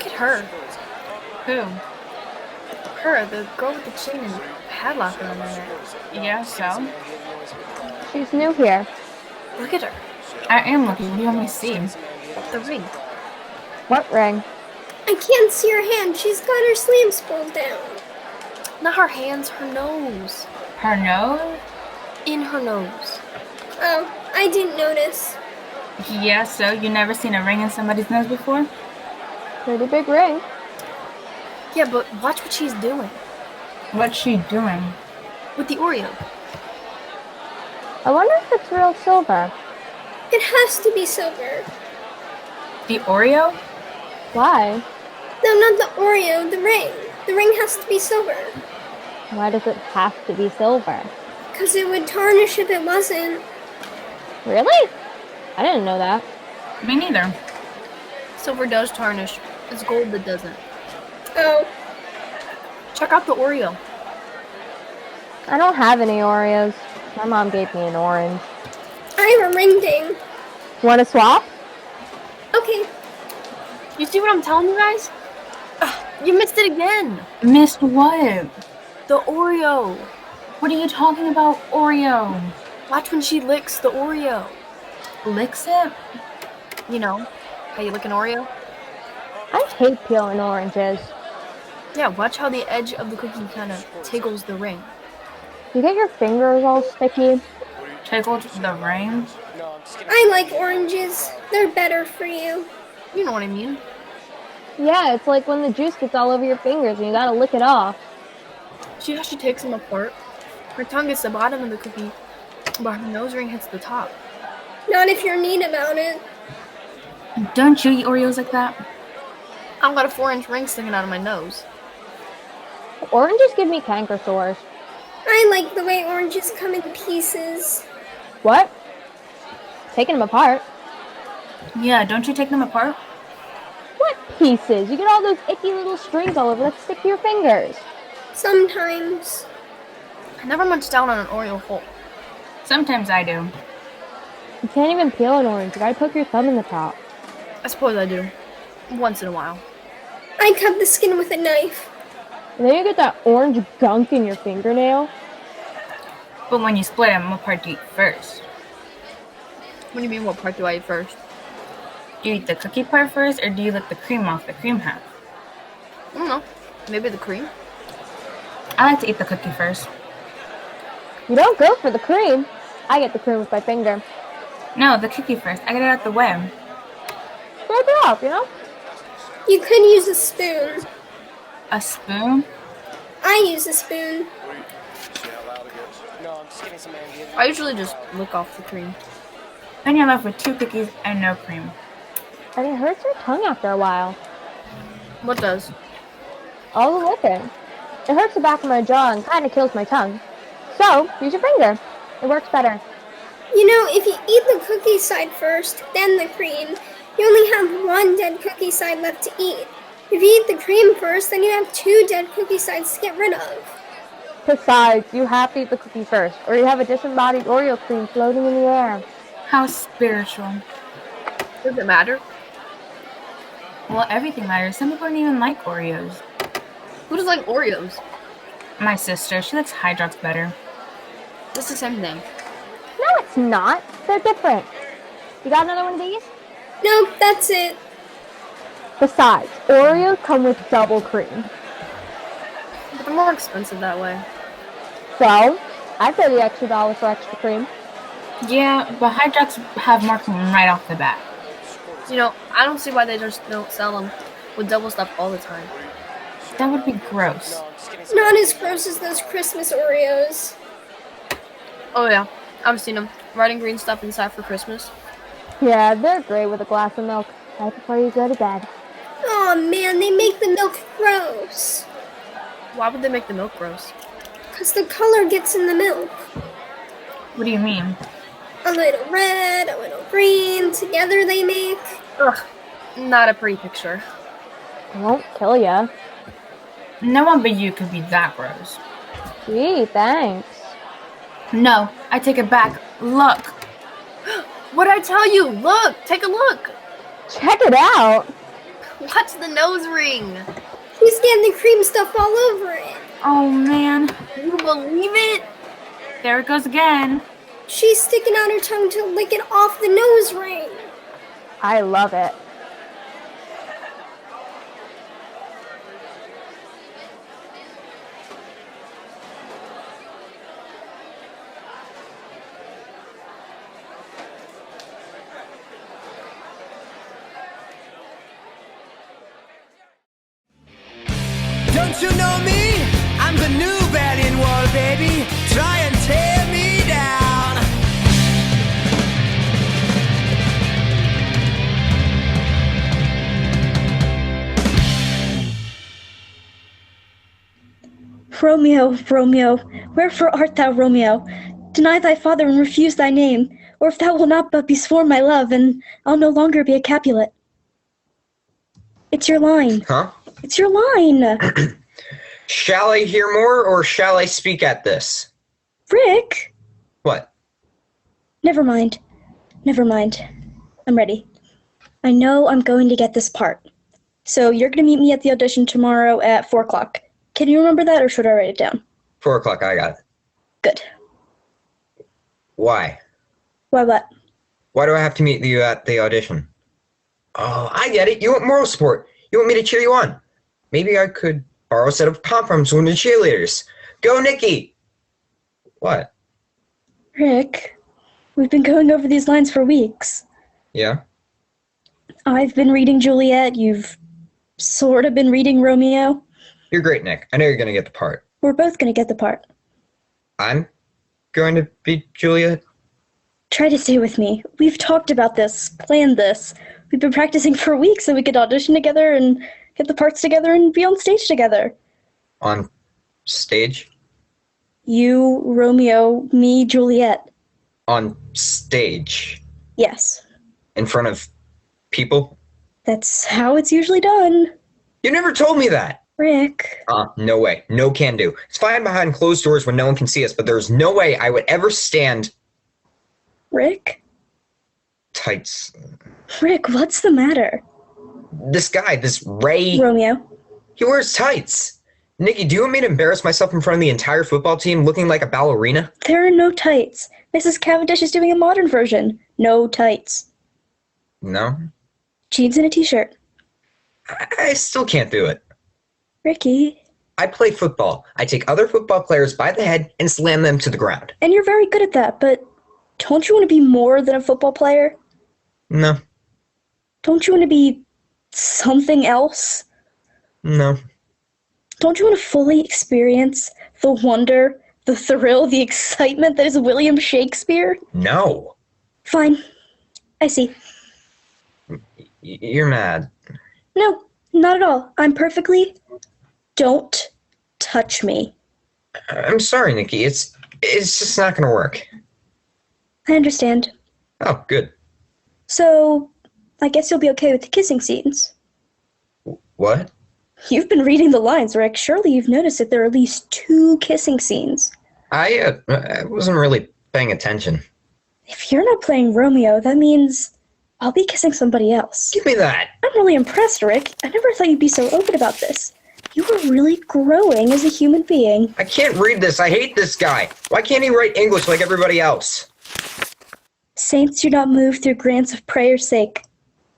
Look at her. Who? Her, the girl with the chain and padlock around her neck. Yeah, so? She's new here. Look at her. I am looking. What do you want me to see? The ring. What ring? I can't see her hand. She's got her sleeves pulled down. Not her hands, her nose. Her nose? In her nose. Oh, I didn't notice. Yeah, so? You never seen a ring in somebody's nose before? Pretty big ring. Yeah, but watch what she's doing. What's she doing? With the Oreo. I wonder if it's real silver. It has to be silver. The Oreo? Why? No, not the Oreo, the ring. The ring has to be silver. Why does it have to be silver? Because it would tarnish if it wasn't. Really? I didn't know that. Me neither. Silver does tarnish. It's gold that doesn't. Oh, Check out the Oreo. I don't have any Oreos. My mom gave me an orange. I have a ring ding. Want to swap? Okay, You see what I'm telling you guys? You missed it again. Missed what? The Oreo. What are you talking about, Oreo? Watch when she licks the Oreo. Licks it? You know, how you lick an Oreo? I hate peeling oranges. Yeah, watch how the edge of the cookie kind of tickles the ring. You get your fingers all sticky. Tickled the ring? I like oranges. They're better for you. You know what I mean. Yeah, it's like when the juice gets all over your fingers and you gotta lick it off. See how she takes them apart? Her tongue hits the bottom of the cookie, but her nose ring hits the top. Not if you're neat about it. Don't you eat Oreos like that? I've got a 4-inch ring sticking out of my nose. Oranges give me canker sores. I like the way oranges come in pieces. What? Taking them apart? Yeah, don't you take them apart? What pieces? You get all those icky little strings all over that stick to your fingers. Sometimes. I never munch down on an Oreo whole. Sometimes I do. You can't even peel an orange. You gotta poke your thumb in the top. I suppose I do. Once in a while. I cut the skin with a knife. And then you get that orange gunk in your fingernail. But when you split them, what part do you eat first? What do you mean, what part do I eat first? Do you eat the cookie part first, or do you lick the cream off the cream half? I don't know. Maybe the cream? I like to eat the cookie first. You don't go for the cream. I get the cream with my finger. No, the cookie first. I get it out the way. Scrape it off, you know? You could use a spoon. A spoon? I use a spoon. I usually just lick off the cream. Then you're left with 2 cookies and no cream. And it hurts your tongue after a while. What does? All the licking. It hurts the back of my jaw and kind of kills my tongue. So, use your finger. It works better. You know, if you eat the cookie side first, then the cream, you only have one dead cookie side left to eat. If you eat the cream first, then you have 2 dead cookie sides to get rid of. Besides, you have to eat the cookie first, or you have a disembodied Oreo cream floating in the air. How spiritual. Does it matter? Well, everything matters. Some people don't even like Oreos. Who does like Oreos? My sister, she likes Hydrox better. It's the same thing. No, it's not. They're different. You got another one of these? Nope, that's it. Besides, Oreos come with double cream. But they're more expensive that way. So, I pay the extra $1 for extra cream. Yeah, but Hydrox have more cream right off the bat. You know, I don't see why they just don't sell them with double stuff all the time. That would be gross. Not as gross as those Christmas Oreos. Oh yeah, I've seen them. Red and green stuff inside for Christmas. Yeah, they're great with a glass of milk. Right before you go to bed. Oh man, they make the milk gross. Why would they make the milk gross? Because the color gets in the milk. What do you mean? A little red, a little green, together they make. Ugh, not a pretty picture. It won't kill ya. No one but you could be that gross. Gee, thanks. No, I take it back. Look. What'd I tell you? Look! Take a look! Check it out. Watch the nose ring. She's getting the cream stuff all over it. Oh, man. Can you believe it? There it goes again. She's sticking out her tongue to lick it off the nose ring. I love it. Don't you know me? I'm the new Berlin Wall, baby. Try and tear me down. Romeo, Romeo, wherefore art thou, Romeo? Deny thy father and refuse thy name, or if thou wilt not but be sworn my love, and I'll no longer be a Capulet. It's your line. Huh? It's your line. Shall I hear more, or shall I speak at this? Rick! What? Never mind. Never mind. I'm ready. I know I'm going to get this part. So you're going to meet me at the audition tomorrow at 4 o'clock. Can you remember that, or should I write it down? 4 o'clock, I got it. Good. Why? Why what? Why do I have to meet you at the audition? Oh, I get it. You want moral support. You want me to cheer you on. Maybe I could borrow a set of pom-poms from the cheerleaders. Go, Nikki! What? Rick, we've been going over these lines for weeks. Yeah? I've been reading Juliet. You've sort of been reading Romeo. You're great, Nick. I know you're going to get the part. We're both going to get the part. I'm going to be Juliet? Try to stay with me. We've talked about this, planned this. We've been practicing for weeks so we could audition together and get the parts together and be on stage together. On stage? You, Romeo, me, Juliet. On stage? Yes. In front of people? That's how it's usually done. You never told me that! Rick. No way. No can do. It's fine behind closed doors when no one can see us, but there's no way I would ever stand... Rick? Tights. Rick, what's the matter? This guy, this Ray... Romeo. He wears tights. Nikki, do you want me to embarrass myself in front of the entire football team looking like a ballerina? There are no tights. Mrs. Cavendish is doing a modern version. No tights. No? Jeans and a t-shirt. I still can't do it. Ricky. I play football. I take other football players by the head and slam them to the ground. And you're very good at that, but don't you want to be more than a football player? No. Don't you want to be something else? No. Don't you want to fully experience the wonder, the thrill, the excitement that is William Shakespeare? No. Fine. I see. You're mad. No, not at all. I'm perfectly... Don't touch me. I'm sorry, Nikki. It's just not gonna work. I understand. Oh, good. So, I guess you'll be okay with the kissing scenes. What? You've been reading the lines, Rick. Surely you've noticed that there are at least 2 kissing scenes. I wasn't really paying attention. If you're not playing Romeo, that means I'll be kissing somebody else. Give me that. I'm really impressed, Rick. I never thought you'd be so open about this. You are really growing as a human being. I can't read this. I hate this guy. Why can't he write English like everybody else? Saints do not move through grants of prayer's sake.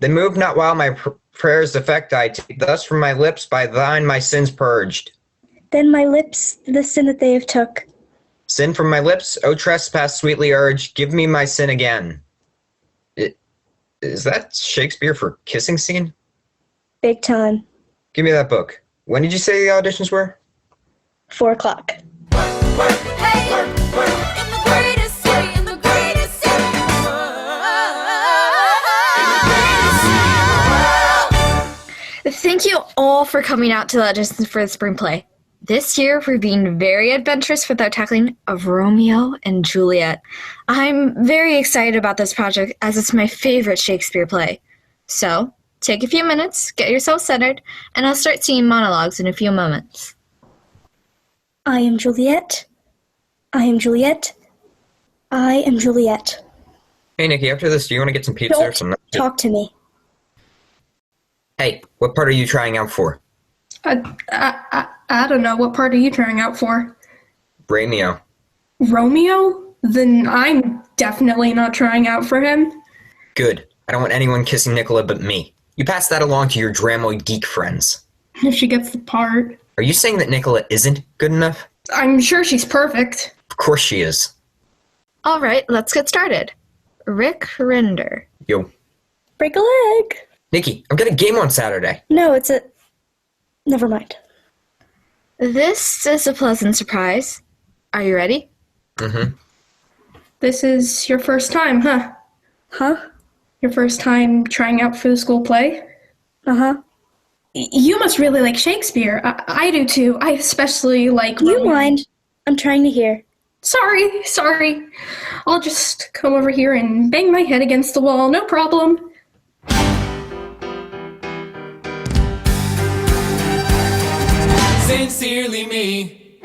They move not while my prayers effect I take. Thus from my lips by thine my sins purged. Then my lips, the sin that they have took. Sin from my lips, O trespass sweetly urged, give me my sin again. Is that Shakespeare for kissing scene? Big time. Give me that book. When did you say the auditions were? 4 o'clock. Thank you all for coming out to the auditions for the spring play. This year, we're being very adventurous with our tackling of Romeo and Juliet. I'm very excited about this project as it's my favorite Shakespeare play. So, take a few minutes, get yourself centered, and I'll start singing monologues in a few moments. I am Juliet. I am Juliet. I am Juliet. Hey, Nikki, after this, do you want to get some pizza or Don't some... talk to me. Hey, what part are you trying out for? I don't know. What part are you trying out for? Romeo. Romeo? Then I'm definitely not trying out for him. Good. I don't want anyone kissing Nicola but me. You pass that along to your Dramoid geek friends. If she gets the part. Are you saying that Nicola isn't good enough? I'm sure she's perfect. Of course she is. All right, let's get started. Rick Rinder. Yo. Break a leg. Nikki, I've got a game on Saturday. No, it's a... Never mind. This is a pleasant surprise. Are you ready? Mm-hmm. This is your first time, huh? Huh? Your first time trying out for the school play? Uh-huh. You must really like Shakespeare. I do too. I especially like Do you Romeo. mind? I'm trying to hear. Sorry. I'll just come over here and bang my head against the wall. No problem. Sincerely me.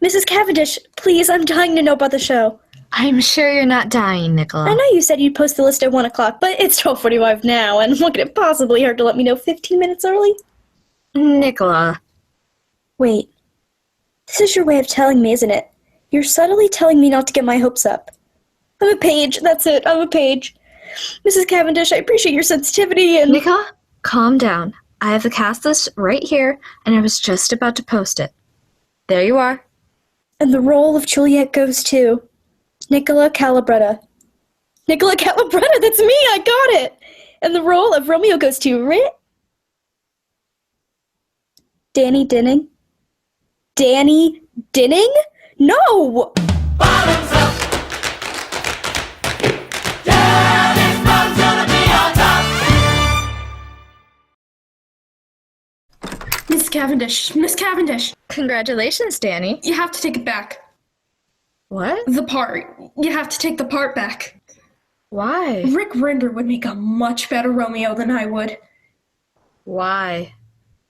Mrs. Cavendish, please, I'm dying to know about the show. I'm sure you're not dying, Nicola. I know you said you'd post the list at 1 o'clock, but it's 12:45 now, and what could it possibly hurt to let me know 15 minutes early? Nicola. Wait. This is your way of telling me, isn't it? You're subtly telling me not to get my hopes up. I'm a page, that's it, I'm a page. Mrs. Cavendish, I appreciate your sensitivity and... Nicola, calm down. I have the cast list right here, and I was just about to post it. There you are. And the role of Juliet goes to... Nicola Calabretta. Nicola Calabretta, that's me, I got it! And the role of Romeo goes to Danny Dinning? Danny Dinning? No! Bottoms up. Yeah, this one's gonna be on top. Miss Cavendish. Congratulations, Danny. You have to take it back. What? The part. You have to take the part back. Why? Rick Rinder would make a much better Romeo than I would. Why?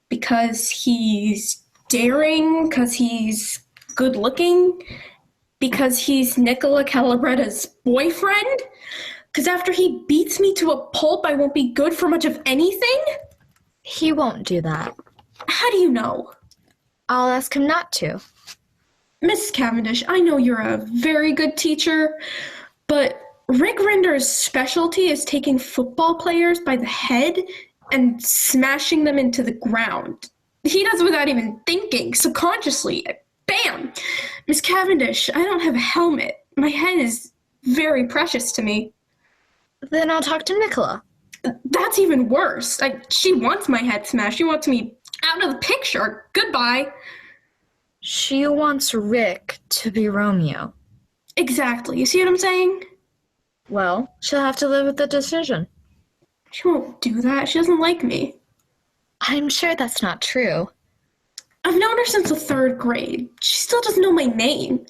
Because he's daring, because he's good looking, because he's Nicola Calabretta's boyfriend, because after he beats me to a pulp, I won't be good for much of anything? He won't do that. How do you know? I'll ask him not to. Miss Cavendish, I know you're a very good teacher, but Rick Rinder's specialty is taking football players by the head and smashing them into the ground. He does it without even thinking, subconsciously. Bam! Miss Cavendish, I don't have a helmet. My head is very precious to me. Then I'll talk to Nicola. That's even worse. She wants my head smashed. She wants me out of the picture. Goodbye. She wants Rick to be Romeo. Exactly. You see what I'm saying? Well, she'll have to live with the decision. She won't do that. She doesn't like me. I'm sure that's not true. I've known her since the 3rd grade. She still doesn't know my name.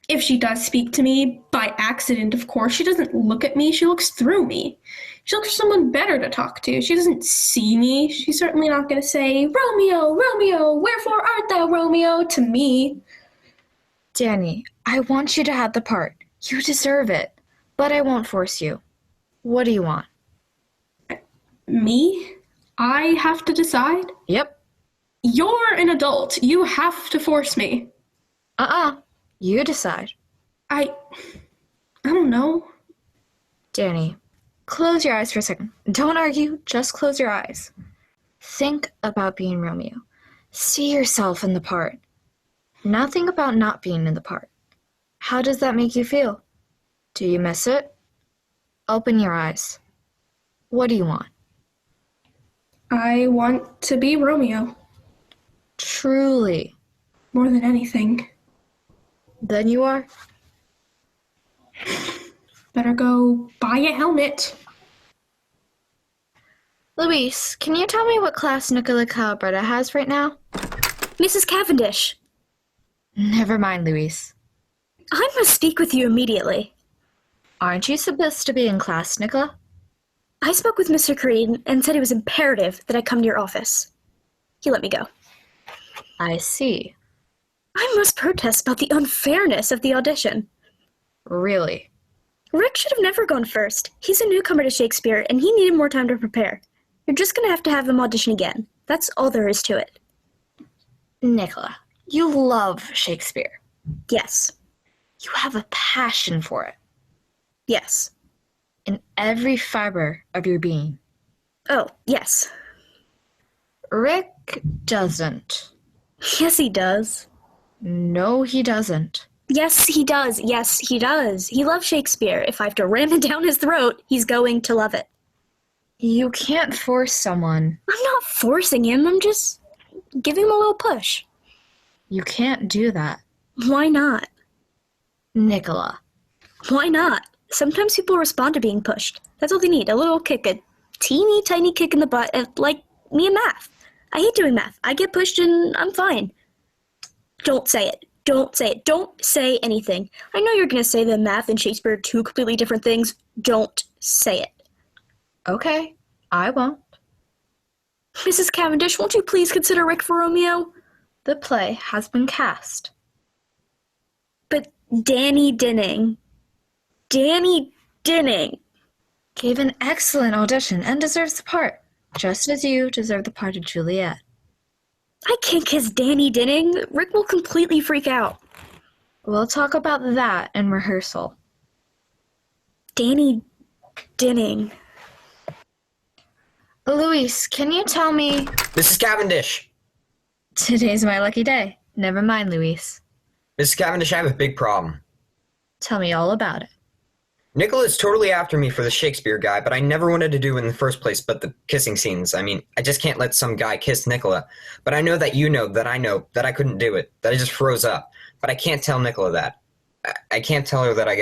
If she does speak to me, by accident, of course, she doesn't look at me. She looks through me. She looks for someone better to talk to. She doesn't see me. She's certainly not going to say, Romeo, Romeo, wherefore art thou, Romeo, to me. Danny, I want you to have the part. You deserve it. But I won't force you. What do you want? Me? I have to decide? Yep. You're an adult. You have to force me. You decide. I don't know. Danny, close your eyes for a second. Don't argue, just close your eyes. Think about being Romeo. See yourself in the part. Nothing about not being in the part. How does that make you feel? Do you miss it? Open your eyes. What do you want? I want to be Romeo. Truly. More than anything. Then you are? Better go buy a helmet. Luis, can you tell me what class Nicola Calabretta has right now? Mrs. Cavendish, Never mind, Luis. I must speak with you immediately. Aren't you supposed to be in class, Nicola? I spoke with Mr. Creed and said it was imperative that I come to your office. He let me go. I see. I must protest about the unfairness of the audition. Really? Rick should have never gone first. He's a newcomer to Shakespeare, and he needed more time to prepare. You're just gonna have to have him audition again. That's all there is to it. Nicola, you love Shakespeare. Yes. You have a passion for it. Yes. In every fiber of your being. Oh, yes. Rick doesn't. Yes, he does. No, he doesn't. Yes, he does. Yes, he does. He loves Shakespeare. If I have to ram it down his throat, he's going to love it. You can't force someone. I'm not forcing him. I'm just giving him a little push. You can't do that. Why not? Nicola. Why not? Sometimes people respond to being pushed. That's all they need. A little kick, a teeny tiny kick in the butt, like me in math. I hate doing math. I get pushed and I'm fine. Don't say it. Don't say it. Don't say anything. I know you're going to say that math and Shakespeare are two completely different things. Don't say it. Okay, I won't. Mrs. Cavendish, won't you please consider Rick for Romeo? The play has been cast. But Danny Dinning Gave an excellent audition and deserves the part, just as you deserve the part of Juliet. I can't kiss Danny Dinning. Rick will completely freak out. We'll talk about that in rehearsal. Danny Dinning. Luis, can you tell me... Mrs. Cavendish! Today's my lucky day. Never mind, Luis. Mrs. Cavendish, I have a big problem. Tell me all about it. Nicola's totally after me for the Shakespeare guy, but I never wanted to do in the first place but the kissing scenes. I mean, I just can't let some guy kiss Nicola. But I know that you know that I couldn't do it, that I just froze up. But I can't tell Nicola that. I can't tell her that I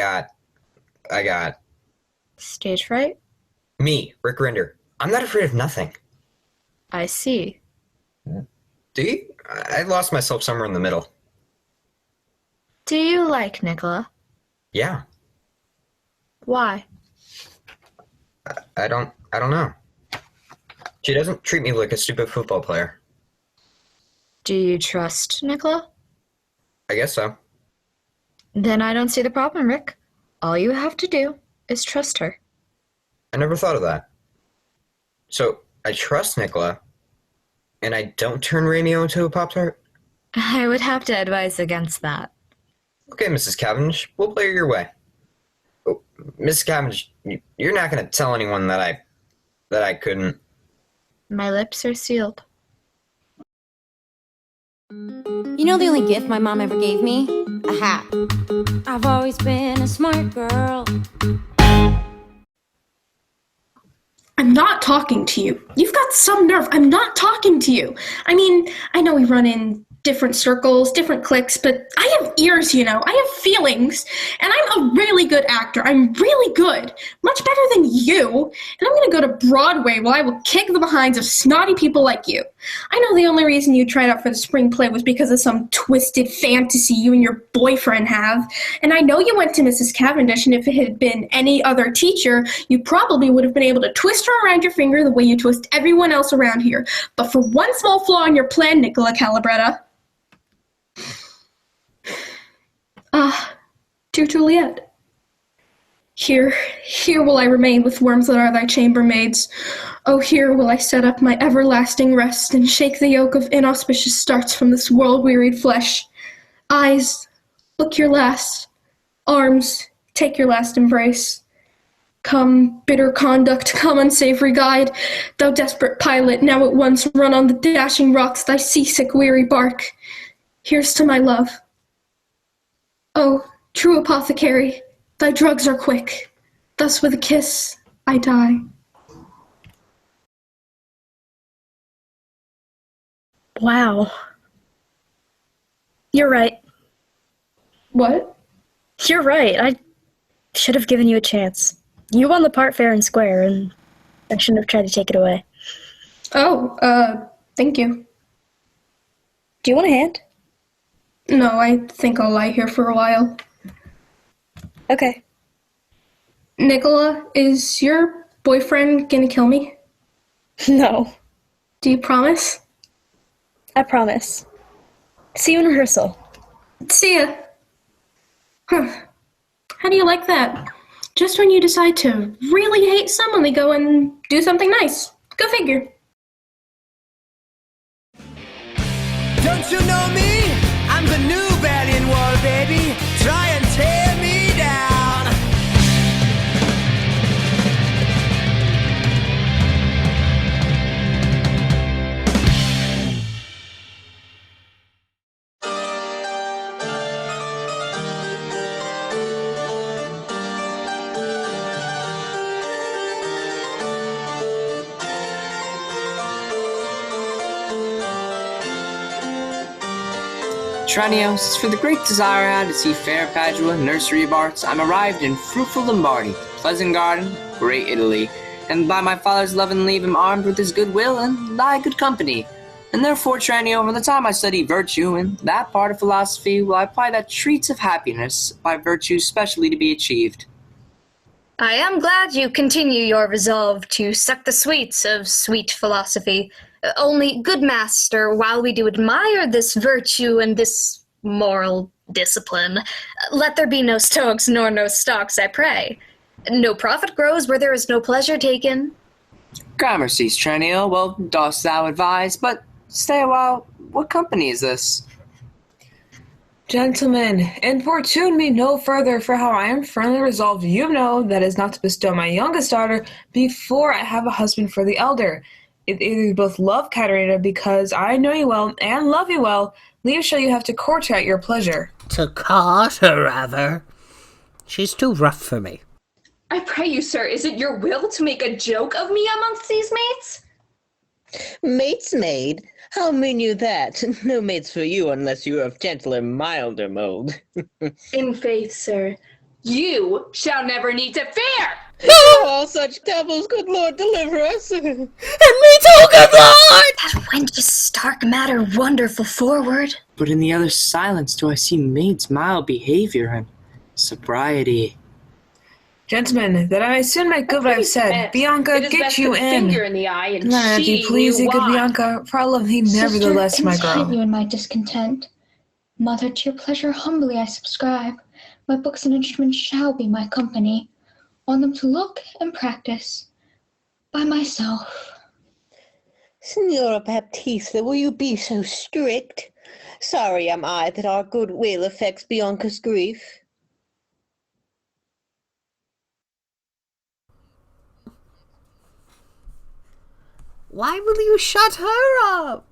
got... Stage fright? Me, Rick Rinder. I'm not afraid of nothing. I see. Do you? I lost myself somewhere in the middle. Do you like Nicola? Yeah. Why? I don't know. She doesn't treat me like a stupid football player. Do you trust Nicola? I guess so. Then I don't see the problem, Rick. All you have to do is trust her. I never thought of that. So, I trust Nicola, and I don't turn Romeo into a Pop-Tart? I would have to advise against that. Okay, Mrs. Cavendish, we'll play it your way. Oh, Mrs. Cavendish, you're not going to tell anyone that I couldn't... My lips are sealed. You know the only gift my mom ever gave me? A hat. I've always been a smart girl. I'm not talking to you. You've got some nerve. I'm not talking to you. I mean, I know we run in different circles, different cliques, but I have ears, you know. I have feelings, and I'm a really good actor. I'm really good. Much better than you. And I'm going to go to Broadway while I will kick the behinds of snotty people like you. I know the only reason you tried out for the spring play was because of some twisted fantasy you and your boyfriend have. And I know you went to Mrs. Cavendish, and if it had been any other teacher, you probably would have been able to twist her around your finger the way you twist everyone else around here. But for one small flaw in your plan, Nicola Calabretta. Dear Juliet, here will I remain with worms that are thy chambermaids. Oh, here will I set up my everlasting rest and shake the yoke of inauspicious starts from this world-wearied flesh. Eyes, look your last. Arms, take your last embrace. Come, bitter conduct, come, unsavory guide, thou desperate pilot, now at once run on the dashing rocks thy seasick weary bark. Here's to my love. Oh, true apothecary, thy drugs are quick. Thus with a kiss I die. Wow. You're right. What? You're right. I should have given you a chance. You won the part fair and square, and I shouldn't have tried to take it away. Oh, thank you. Do you want a hand? No, I think I'll lie here for a while. Okay. Nicola, is your boyfriend gonna kill me? No. Do you promise? I promise. See you in rehearsal. See ya. Huh. How do you like that? Just when you decide to really hate someone, they go and do something nice. Go figure. Don't you know me? I'm the new Berlin Wall, baby. Try and tear me down. Tranio, for the great desire I had to see fair Padua, nursery of arts, I'm arrived in fruitful Lombardy, pleasant garden, great Italy, and by my father's love and leave am armed with his goodwill and thy good company. And therefore, Tranio, from the time I study virtue and that part of philosophy, will I apply that treats of happiness by virtue specially to be achieved. I am glad you continue your resolve to suck the sweets of sweet philosophy. Only, good master, while we do admire this virtue and this moral discipline, let there be no stoics nor no stocks, I pray. No profit grows where there is no pleasure taken. Gramercy, Tranio, well, dost thou advise, but stay a while, what company is this? Gentlemen, importune me no further, for how I am firmly resolved you know that is not to bestow my youngest daughter before I have a husband for the elder. If either you both love Katerina because I know you well and love you well, leave shall you have to court her at your pleasure. To court her, rather. She's too rough for me. I pray you, sir, is it your will to make a joke of me amongst these mates? Mates maid? How mean you that? No mates for you unless you are of gentler, milder mold. In faith, sir, you shall never need to fear! All such devils, good Lord, deliver us. And me too, good Lord! That went to stark matter wonderful forward. But in the other silence do I see maid's mild behavior and sobriety. Gentlemen, that I may soon make good what I've said, Bianca, get you in. Finger in the eye and Let she you please, knew good why. Bianca, for I love thee nevertheless, my girl. Continue in my discontent. Mother, to your pleasure humbly I subscribe. My books and instruments shall be my company. On them to look and practice by myself. Signora Baptista, will you be so strict? Sorry am I that our good will affects Bianca's grief. Why will you shut her up?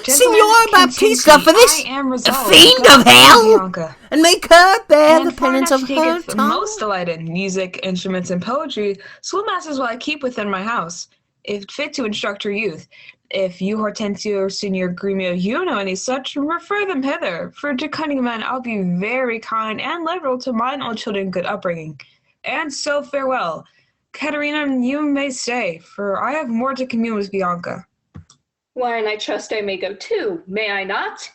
Gentlemen, Signora Baptista, continue. for this I am resolved. fiend God of bless hell, Bianca. and make her bear And the penance of her taketh tongue. most delight in music, instruments, and poetry. Schoolmasters will I keep within my house, if fit to instruct her youth. If you, Hortensio, or Senior Gremio, you know any such, refer them hither. For to cunning men I'll be very kind and liberal to mine old children good upbringing. And so farewell. Katerina, you may stay, for I have more to commune with Bianca. Why, and I trust I may go too, may I not?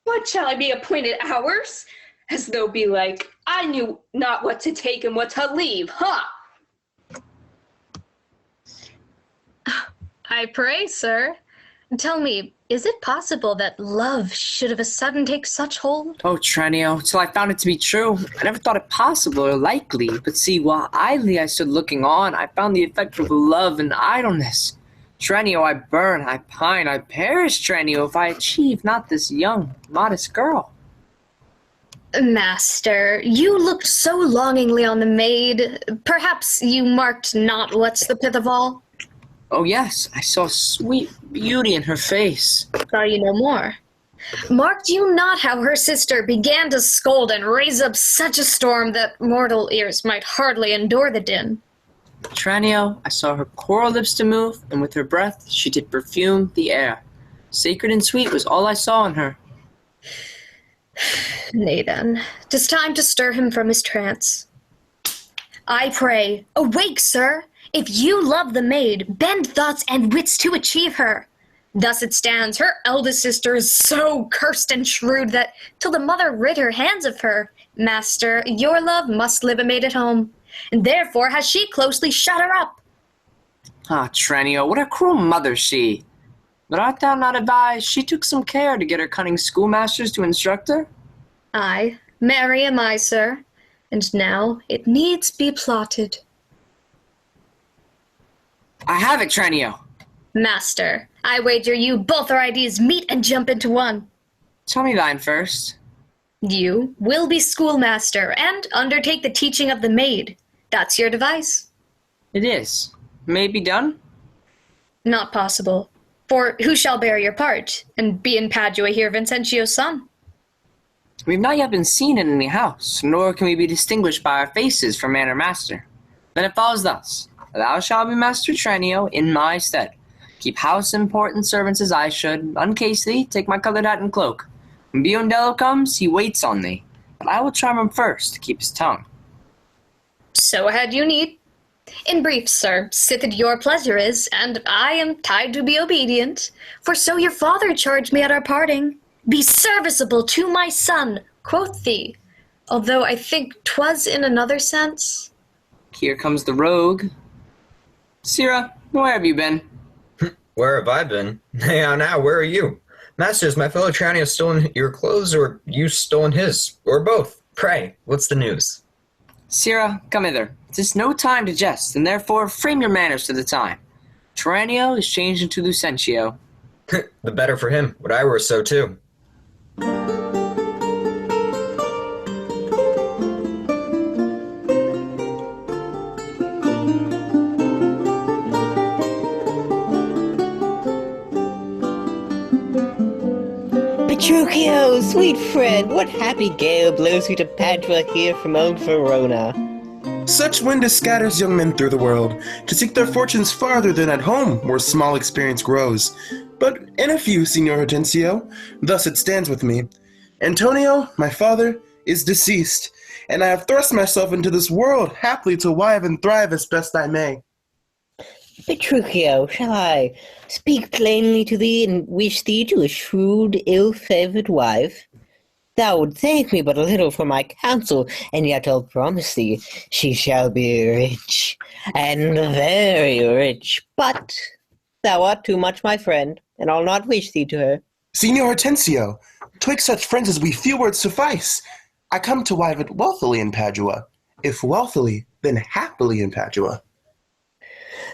What shall I be appointed hours? As though be like, I knew not what to take and what to leave, huh? I pray, sir. Tell me, is it possible that love should of a sudden take such hold? Oh, Tranio, till I found it to be true. I never thought it possible or likely, but see, while idly I stood looking on, I found the effect of love and idleness. Tranio, I burn, I pine, I perish, Tranio, if I achieve not this young, modest girl. Master, you looked so longingly on the maid. Perhaps you marked not what's the pith of all? Oh, yes, I saw sweet beauty in her face. Saw you no more. Marked you not how her sister began to scold and raise up such a storm that mortal ears might hardly endure the din? Tranio, I saw her coral lips to move, and with her breath she did perfume the air. Sacred and sweet was all I saw in her. Nay then, 'tis time to stir him from his trance. I pray, awake, sir! If you love the maid, bend thoughts and wits to achieve her. Thus it stands, her eldest sister is so cursed and shrewd that, till the mother rid her hands of her, master, your love must live a maid at home, and therefore has she closely shut her up. Ah, Tranio, what a cruel mother she! But art thou not advised she took some care to get her cunning schoolmasters to instruct her? Aye, marry am I, sir, and now it needs be plotted. I have it, Tranio! Master, I wager you both our ideas meet and jump into one. Tell me thine first. You will be schoolmaster and undertake the teaching of the maid. That's your device. It is. May it be done? Not possible. For who shall bear your part, and be in Padua here Vincentio's son? We have not yet been seen in any house, nor can we be distinguished by our faces from man or master. Then it follows thus. Thou shalt be Master Tranio in my stead. Keep house and important servants as I should. Uncase thee, take my coloured hat and cloak. When Biondello comes, he waits on thee. But I will charm him first to keep his tongue. So ahead you need. In brief, sir, sith it your pleasure is, and I am tied to be obedient, for so your father charged me at our parting. Be serviceable to my son, quoth thee, although I think 'twas in another sense. Here comes the rogue. Sirrah, where have you been? Where have I been? Now, where are you? Master, is my fellow Tranio stolen your clothes, or you stolen his? Or both? Pray, what's the news? Sirrah, come hither. 'Tis no time to jest, and therefore frame your manners to the time. Tranio is changed into Lucentio. The better for him. Would I were so too. Petruchio, sweet friend, what happy gale blows you to Padua here from old Verona? Such wind as scatters young men through the world, to seek their fortunes farther than at home, where small experience grows. But in a few, Signor Hortensio, thus it stands with me. Antonio, my father, is deceased, and I have thrust myself into this world haply to wive and thrive as best I may. Petruchio, shall I speak plainly to thee and wish thee to a shrewd, ill-favoured wife? Thou would thank me but a little for my counsel, and yet I'll promise thee she shall be rich, and very rich. But thou art too much my friend, and I'll not wish thee to her. Signor Hortensio, twixt such friends as we few words suffice. I come to wive it wealthily in Padua. If wealthily, then happily in Padua.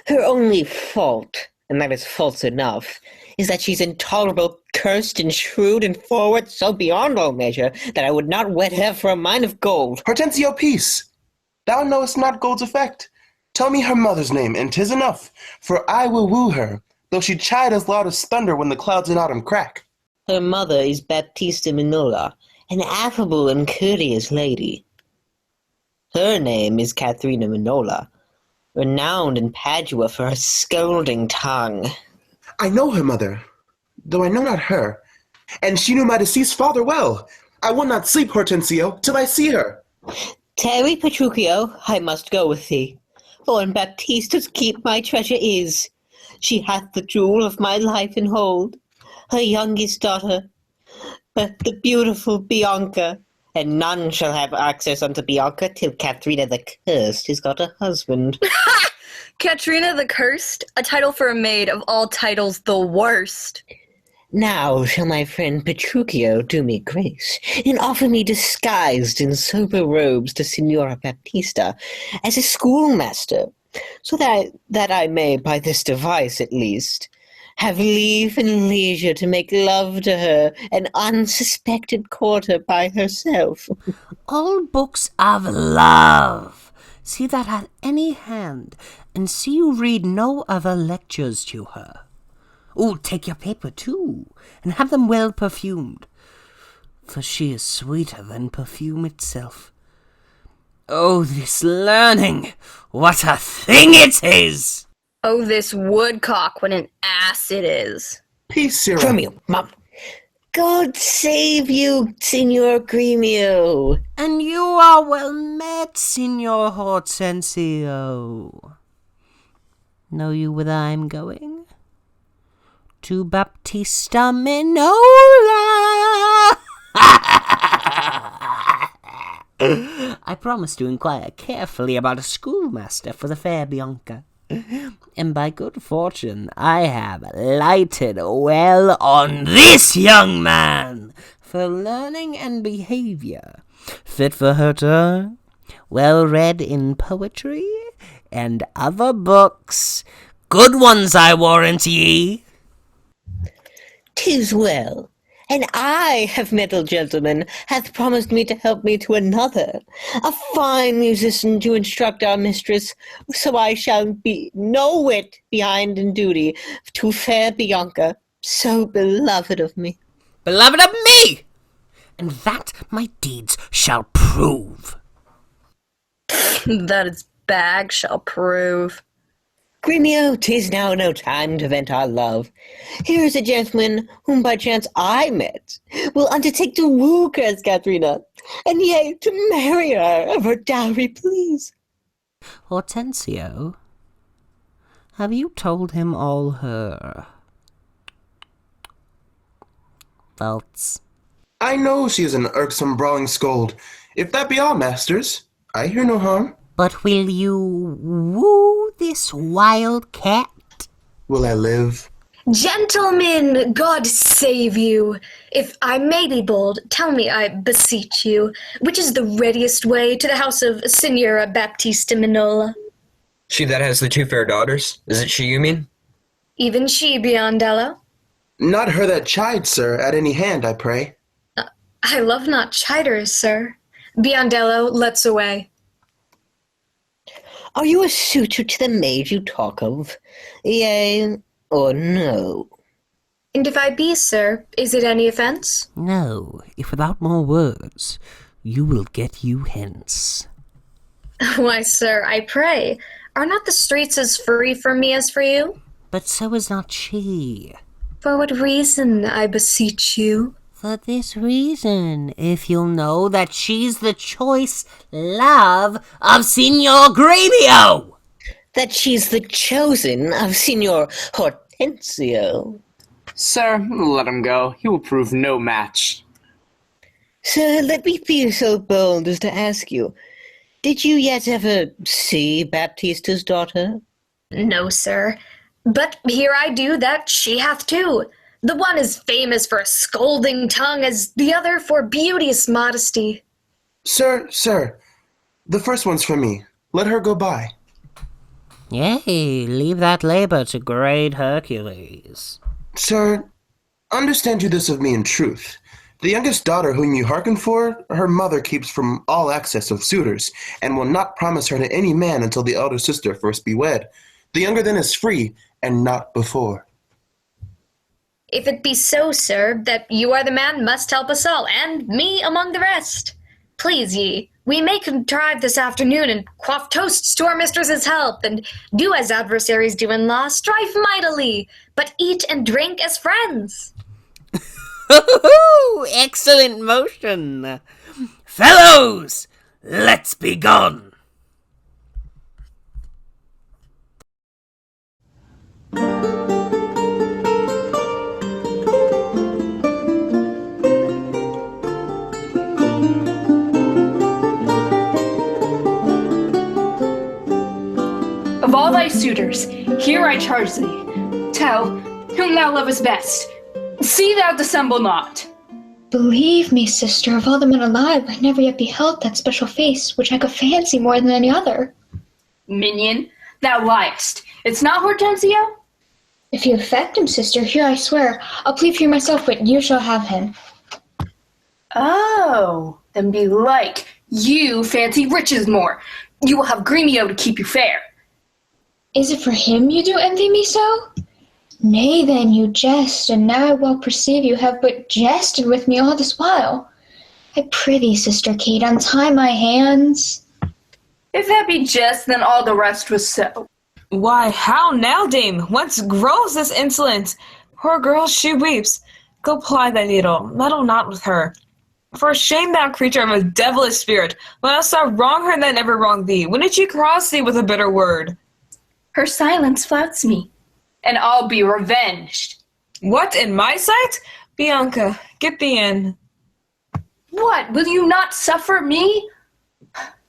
Her only fault, and that is false enough, is that she's intolerable, cursed, and shrewd, and forward so beyond all measure that I would not wed her for a mine of gold. Hortensio, peace! Thou knowest not gold's effect. Tell me her mother's name, and 'tis enough, for I will woo her, though she chide as loud as thunder when the clouds in autumn crack. Her mother is Baptista Minola, an affable and courteous lady. Her name is Katharina Minola, renowned in Padua for her scolding tongue. I know her mother, though I know not her, and she knew my deceased father well. I will not sleep, Hortensio, till I see her. Tarry, Petruchio, I must go with thee, for in Baptista's keep my treasure is. She hath the jewel of my life in hold, her youngest daughter, but the beautiful Bianca, and none shall have access unto Bianca till Katharina the Cursed has got a husband. Katrina the Cursed? A title for a maid, of all titles the worst. Now shall my friend Petruchio do me grace, and offer me disguised in sober robes to Signora Baptista, as a schoolmaster, so that I may, by this device at least, have leave and leisure to make love to her, an unsuspected quarter by herself. All books of love. See that at any hand, and see you read no other lectures to her. Oh, take your paper too, and have them well perfumed, for she is sweeter than perfume itself. Oh, this learning! What a thing it is! Oh, this woodcock, what an ass it is. Peace, Sirrah. Romeo, Mum. God save you, Signor Gremio. And you are well met, Signor Hortensio. Know you whither I'm going? To Baptista Minola! I promise to inquire carefully about a schoolmaster for the fair Bianca. And by good fortune I have lighted well on this young man for learning and behaviour, fit for her turn, well read in poetry and other books, Good ones, I warrant ye. 'Tis well. And I have met a gentleman hath promised me to help me to another, a fine musician to instruct our mistress, so I shall be no whit behind in duty to fair Bianca, so beloved of me. Beloved of me! And that my deeds shall prove. That its bag shall prove. Gremio, 'tis now no time to vent our love. Here is a gentleman whom by chance I met, will undertake to woo Katharina, and yea, to marry her of her dowry, please. Hortensio, have you told him all her faults? I know she is an irksome brawling scold. If that be all, masters, I hear no harm. But will you woo this wild cat? Will I live? Gentlemen, God save you. If I may be bold, tell me, I beseech you, which is the readiest way to the house of Signora Baptista Minola? She that has the 2 fair daughters? Is it she you mean? Even she, Biondello? Not her that chides, sir, at any hand, I pray. I love not chiders, sir. Biondello, let's away. Are you a suitor to the maid you talk of? Yea or no? And if I be, sir, is it any offence? No, if without more words, you will get you hence. Why, sir, I pray, are not the streets as free for me as for you? But so is not she. For what reason, I beseech you? For this reason, if you'll know that she's the choice love of Signor Gremio. That she's the chosen of Signor Hortensio. Sir, let him go. He will prove no match. Sir, let me be so bold as to ask you, did you yet ever see Baptista's daughter? No, sir. But here I do that she hath too. The one is famous for a scolding tongue, as the other for beauteous modesty. Sir, the first one's for me. Let her go by. Yea, leave that labor to great Hercules. Sir, understand you this of me in truth. The youngest daughter whom you hearken for, her mother keeps from all access of suitors, and will not promise her to any man until the elder sister first be wed. The younger then is free, and not before. If it be so, sir, that you are the man must help us all, and me among the rest. Please ye, we may contrive this afternoon and quaff toasts to our mistress's health, and do as adversaries do in law, strive mightily, but eat and drink as friends. Excellent motion. Fellows, let's be gone. Of all thy suitors, here I charge thee. Tell whom thou lovest best. See thou dissemble not. Believe me, sister, of all the men alive, I never yet beheld that special face, which I could fancy more than any other. Minion, thou liest. It's not Hortensio? If you affect him, sister, here I swear, I'll plead for you myself, but you shall have him. Oh, then belike you fancy riches more. You will have Gremio to keep you fair. Is it for him you do envy me so? Nay, then, you jest, and now I well perceive you have but jested with me all this while. I prithee, sister Kate, untie my hands. If that be jest, then all the rest was so. Why, how now, dame? Whence grows this insolence? Poor girl, she weeps. Go ply thy needle, meddle not with her. For shame, thou creature of a devilish spirit. When else thou wrong her than ever wronged thee? When did she cross thee with a bitter word? Her silence flouts me, and I'll be revenged. What, in my sight? Bianca, get thee in. What, will you not suffer me?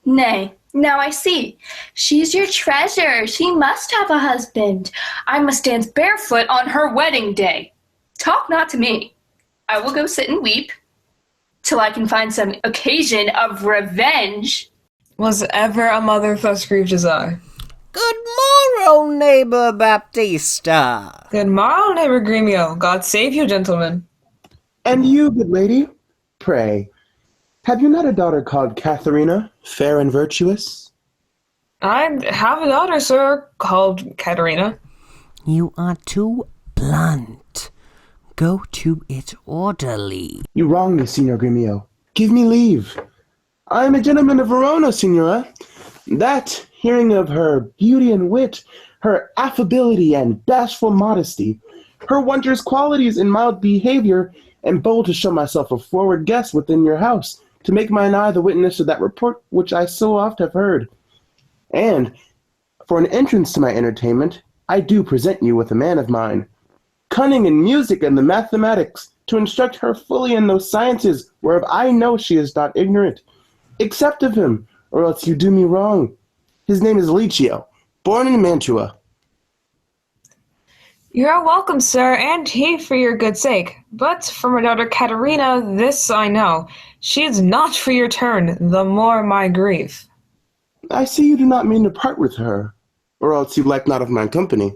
Nay, now I see. She's your treasure. She must have a husband. I must dance barefoot on her wedding day. Talk not to me. I will go sit and weep till I can find some occasion of revenge. Was ever a mother thus grieved as I? Good morrow, neighbor Baptista. Good morrow, neighbor Gremio. God save you, gentlemen. And you, good lady, pray, have you not a daughter called Katharina, fair and virtuous? I have a daughter, sir, called Katerina. You are too blunt. Go to it orderly. You wrong me, Signor Gremio. Give me leave. I am a gentleman of Verona, Signora. That, hearing of her beauty and wit, her affability and bashful modesty, her wondrous qualities in mild behavior, and bold to show myself a forward guest within your house, to make mine eye the witness of that report which I so oft have heard. And, for an entrance to my entertainment, I do present you with a man of mine, cunning in music and the mathematics, to instruct her fully in those sciences whereof I know she is not ignorant. Accept of him, or else you do me wrong. His name is Licio, born in Mantua. You are welcome, sir, and he for your good sake. But for my daughter Katerina, this I know. She is not for your turn, the more my grief. I see you do not mean to part with her, or else you like not of my company.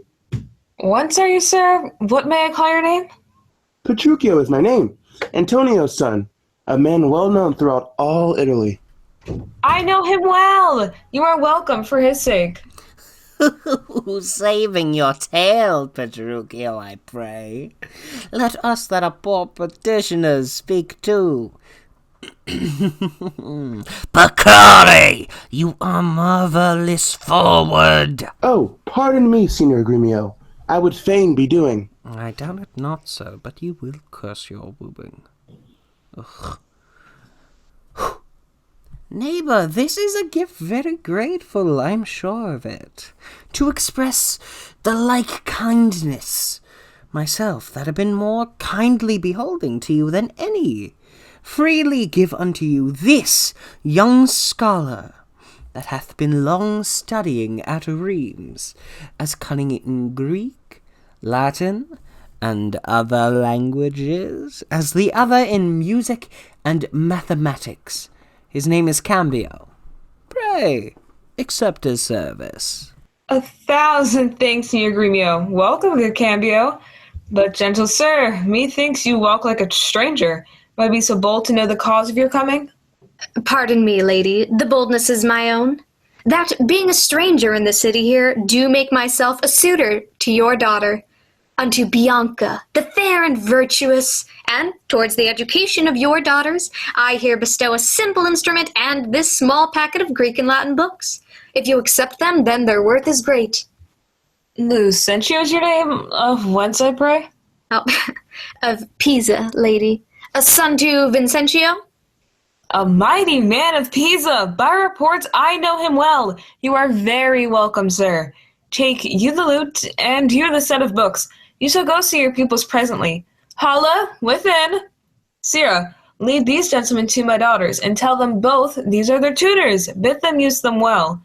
What are you, sir? What may I call your name? Petruchio is my name, Antonio's son, a man well known throughout all Italy. I know him well. You are welcome for his sake. Saving your tail, Petruchio, I pray. Let us that are poor petitioners speak too. Peccare! You are marvelous forward. Oh, pardon me, Signor Gremio. I would fain be doing. I doubt it not, sir, but you will curse your wooing. Ugh. Neighbor, this is a gift very grateful, I'm sure of it. To express the like kindness, myself that have been more kindly beholding to you than any, freely give unto you this young scholar, that hath been long studying at Rheims, as cunning in Greek, Latin, and other languages, as the other in music and mathematics. His name is Cambio. Pray, accept his service. 1,000 thanks, Signor Gremio. Welcome, good Cambio. But, gentle sir, methinks you walk like a stranger. Might be so bold to know the cause of your coming? Pardon me, lady, the boldness is my own. That, being a stranger in the city here, do make myself a suitor to your daughter, unto Bianca, the fair and virtuous, and towards the education of your daughters, I here bestow a simple instrument and this small packet of Greek and Latin books. If you accept them, then their worth is great. Lucentio is your name? Of whence, I pray? Oh, of Pisa, lady. A son to Vincentio? A mighty man of Pisa! By reports, I know him well. You are very welcome, sir. Take you the lute, and you the set of books. You shall go see your pupils presently. Holla, within! Sirrah, lead these gentlemen to my daughters, and tell them both these are their tutors. Bid them use them well.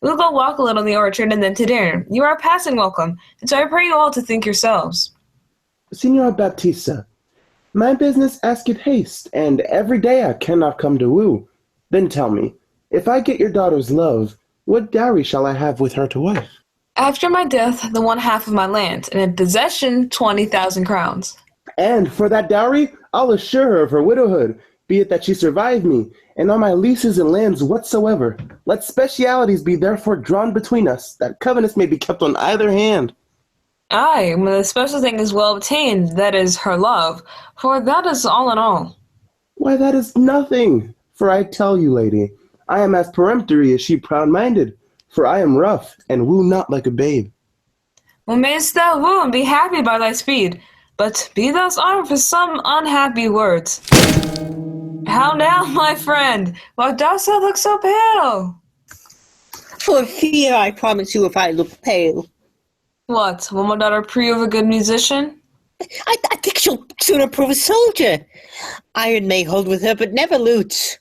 We'll go walk a little in the orchard, and then to dinner. You are passing welcome, and so I pray you all to think yourselves. Signor Baptista, my business asketh haste, and every day I cannot come to woo. Then tell me, if I get your daughter's love, what dowry shall I have with her to wife? After my death, the 1/2 of my land, and in possession 20,000 crowns. And for that dowry, I'll assure her of her widowhood, be it that she survive me, and on my leases and lands whatsoever. Let specialities be therefore drawn between us, that covenants may be kept on either hand. Aye, when the special thing is well obtained, that is her love, for that is all in all. Why, that is nothing, for I tell you, lady, I am as peremptory as she proud-minded, for I am rough, and woo not like a babe. Well, mayst thou woo and be happy by thy speed, but be thou armed for some unhappy words. How now, my friend? Why dost thou look so pale? For fear, I promise you, if I look pale. What, will my daughter prove a good musician? I think she'll sooner prove a soldier. Iron may hold with her, but never lutes.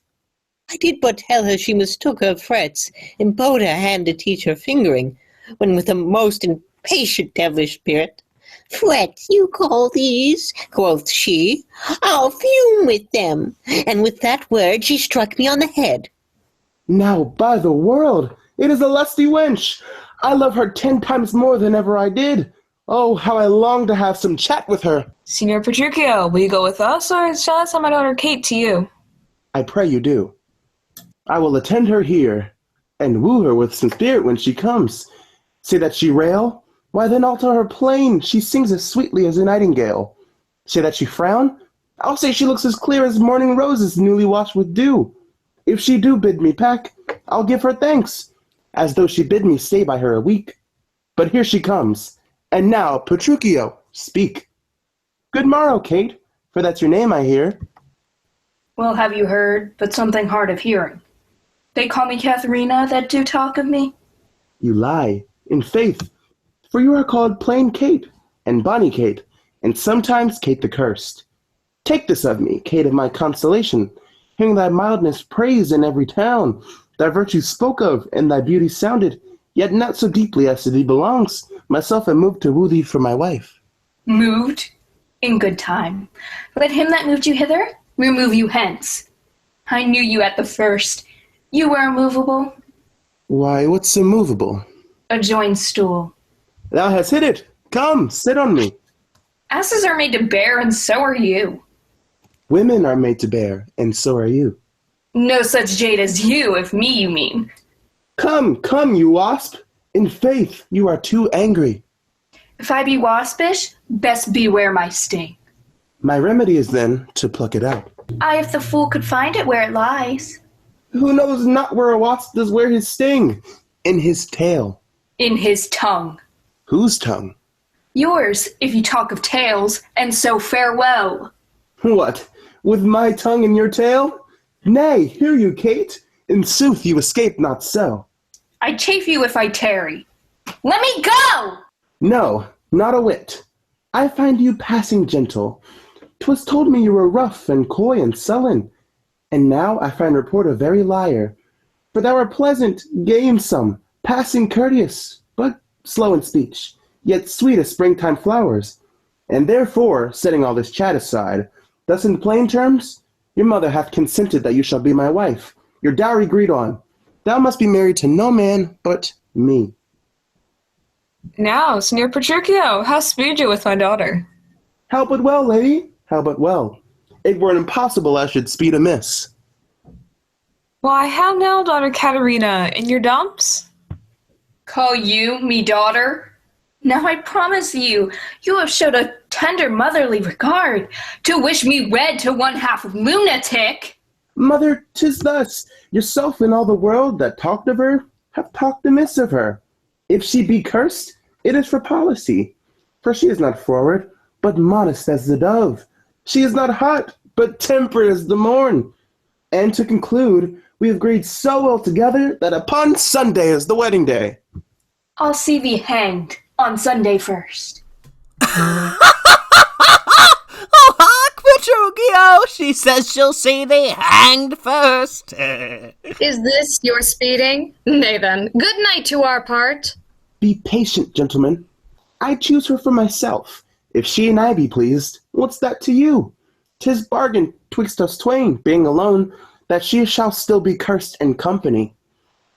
I did but tell her she mistook her frets, and bowed her hand to teach her fingering, when with a most impatient devilish spirit, "Frets you call these?" quoth she. "I'll fume with them." And with that word she struck me on the head. Now, by the world, it is a lusty wench. I love her 10 times more than ever I did. Oh, how I long to have some chat with her. Signor Petruchio, will you go with us, or shall I send my daughter Kate to you? I pray you do. I will attend her here, and woo her with some spirit when she comes. Say that she rail, why then I'll tell her plain she sings as sweetly as a nightingale. Say that she frown, I'll say she looks as clear as morning roses newly washed with dew. If she do bid me pack, I'll give her thanks, as though she bid me stay by her a week. But here she comes, and now, Petruchio, speak. Good morrow, Kate, for that's your name I hear. Well, have you heard, but something hard of hearing? They call me Katharina that do talk of me? You lie, in faith, for you are called plain Kate, and bonny Kate, and sometimes Kate the Cursed. Take this of me, Kate of my constellation, hearing thy mildness praised in every town, thy virtue spoke of, and thy beauty sounded, yet not so deeply as to thee belongs. Myself am moved to woo thee for my wife. Moved? In good time. Let him that moved you hither remove you hence. I knew you at the first. You were immovable. Why, what's immovable? A joined stool. Thou hast hit it. Come, sit on me. Asses are made to bear, and so are you. Women are made to bear, and so are you. No such jade as you, if me you mean. Come, come, you wasp. In faith, you are too angry. If I be waspish, best beware my sting. My remedy is then to pluck it out. I, if the fool could find it where it lies. Who knows not where a wasp does wear his sting? In his tail. In his tongue. Whose tongue? Yours, if you talk of tails, and so farewell. What, with my tongue in your tail? Nay, hear you, Kate. In sooth, you escape not so. I chafe you if I tarry. Let me go! No, not a whit. I find you passing gentle. 'Twas told me you were rough and coy and sullen, and now I find report a very liar. For thou art pleasant, gamesome, passing courteous, but slow in speech, yet sweet as springtime flowers. And therefore, setting all this chat aside, thus in plain terms, your mother hath consented that you shall be my wife. Your dowry agreed on. Thou must be married to no man but me. Now, Signor Petruchio, how speed you with my daughter? How but well, lady, how but well. It were impossible I should speed amiss. Why, how now, daughter Katerina, in your dumps? Call you me daughter? Now I promise you, you have showed a tender motherly regard, to wish me wed to one half lunatic. Mother, 'tis thus. Yourself and all the world that talked of her have talked amiss of her. If she be cursed, it is for policy. For she is not forward, but modest as the dove. She is not hot, but temperate as the morn. And to conclude, we have agreed so well together that upon Sunday is the wedding day. I'll see thee hanged on Sunday first. Oh, hark, Petruchio! She says she'll see thee hanged first. Is this your speeding? Nay then, good night to our part. Be patient, gentlemen. I choose her for myself. If she and I be pleased, what's that to you? 'Tis bargain twixt us twain, being alone, that she shall still be cursed in company.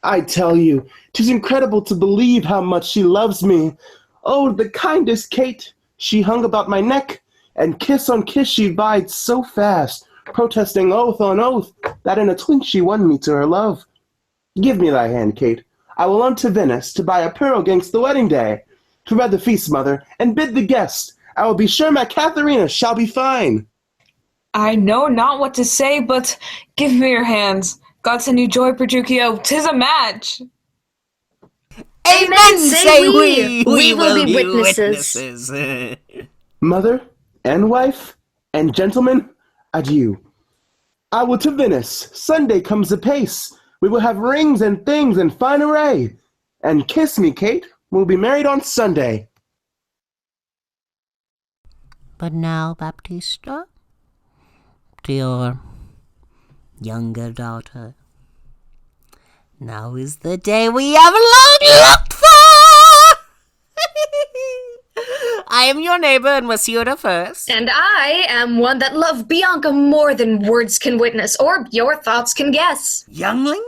I tell you, 'tis incredible to believe how much she loves me. Oh, the kindest Kate! She hung about my neck, and kiss on kiss she vied so fast, protesting oath on oath, that in a twink she won me to her love. Give me thy hand, Kate. I will on to Venice to buy a pearl against the wedding day. To read the feast, mother, and bid the guest. I will be sure my Katharina shall be fine. I know not what to say, but give me your hands. God send you joy, Petruchio. 'Tis a match. Amen, say we. We will be witnesses. Mother, and wife, and gentlemen, adieu. I will to Venice. Sunday comes apace. We will have rings and things in fine array. And kiss me, Kate. We'll be married on Sunday. But now, Baptista, to your younger daughter. Now is the day we have long looked for! I am your neighbor and was here the first. And I am one that love Bianca more than words can witness, or your thoughts can guess. Youngling?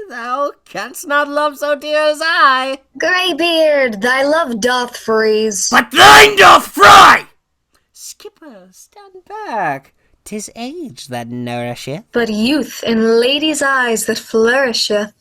Thou canst not love so dear as I. Greybeard, thy love doth freeze. But thine doth fry! Skipper, stand back. 'Tis age that nourisheth. But youth in ladies' eyes that flourisheth.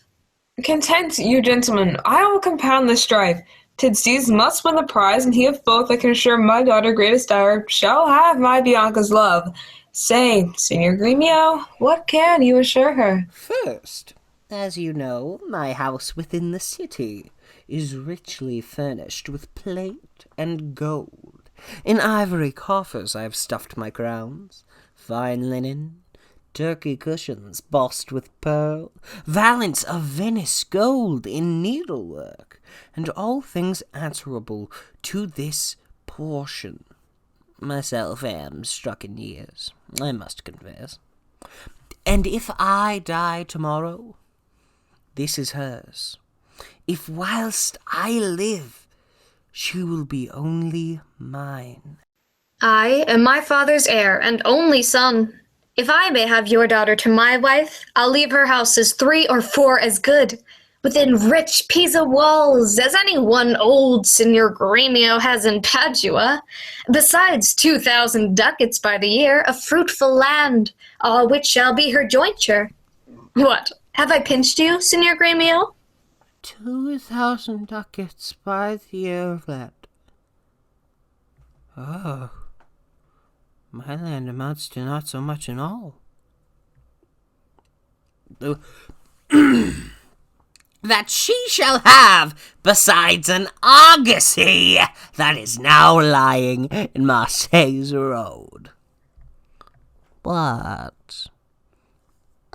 Content, you gentlemen, I will compound the strife. Tidsies must win the prize, and he of both I can assure my daughter greatest dower shall have my Bianca's love. Say, Signor Gremio, what can you assure her? First, as you know, my house within the city is richly furnished with plate and gold. In ivory coffers I have stuffed my crowns, fine linen, turkey cushions bossed with pearl, valance of Venice gold in needlework, and all things answerable to this portion. Myself am struck in years, I must confess. And if I die tomorrow, this is hers. If whilst I live, she will be only mine. I am my father's heir and only son. If I may have your daughter to my wife, I'll leave her houses 3 or 4 as good, within rich Pisa walls, as any one old Signor Gremio has in Padua, besides 2,000 ducats by the year of fruitful land, all which shall be her jointure. What, have I pinched you, Signor Gremio? 2,000 ducats by the year of that. Oh, my land amounts to not so much in all. That she shall have, besides an argosy that is now lying in Marseille's road. What?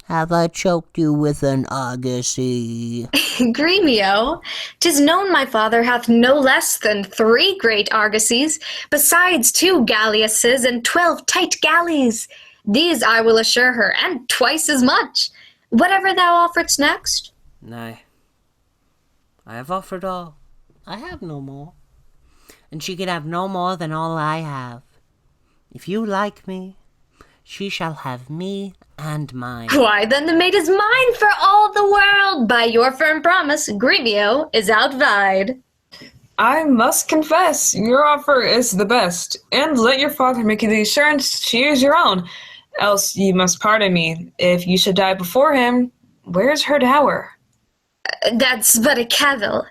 Have I choked you with an argosy? Gremio, 'tis known my father hath no less than 3 great argosies, besides 2 galleasses and 12 tight galleys. These I will assure her, and twice as much. Whatever thou offerest next? Nay, I have offered all. I have no more. And she can have no more than all I have. If you like me, she shall have me and mine. Why, then the maid is mine for all the world. By your firm promise, Gremio is outvied. I must confess, your offer is the best, and let your father make you the assurance she is your own. Else ye must pardon me. If you should die before him, where's her dower? That's but a cavil.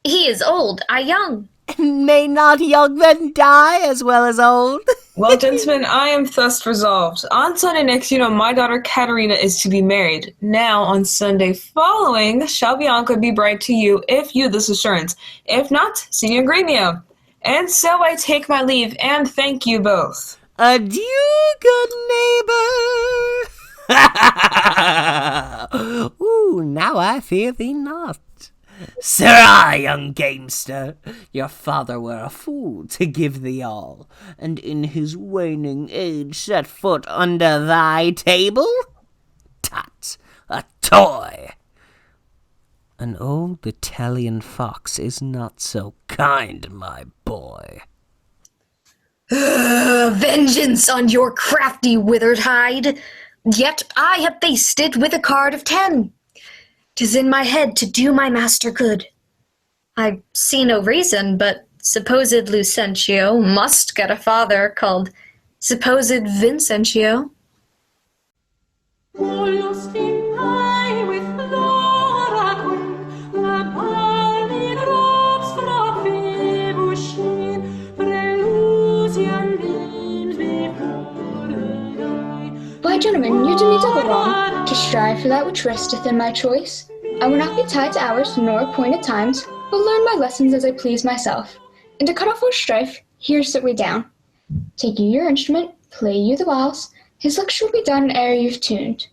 He is old, I young. May not young then die as well as old? Well, gentlemen, I am thus resolved. On Sunday next, my daughter Katerina is to be married. Now, on Sunday following, shall Bianca be bride to you, if you this assurance. If not, Signor Gremio. And so I take my leave, and thank you both. Adieu, good neighbor. Ooh, now I fear thee not. Sirrah, young gamester, your father were a fool to give thee all, and in his waning age set foot under thy table? Tut, a toy! An old Italian fox is not so kind, my boy. Vengeance on your crafty withered hide! Yet I have faced it with a card of 10. 'Tis in my head to do my master good. I see no reason, but supposed Lucentio must get a father called supposed Vincentio. Why, gentlemen, you do me double wrong, to strive for that which resteth in my choice. I will not be tied to hours nor appointed times, but learn my lessons as I please myself. And to cut off our strife, here sit we down. Take you your instrument, play you the whiles, his lecture will be done ere you've tuned.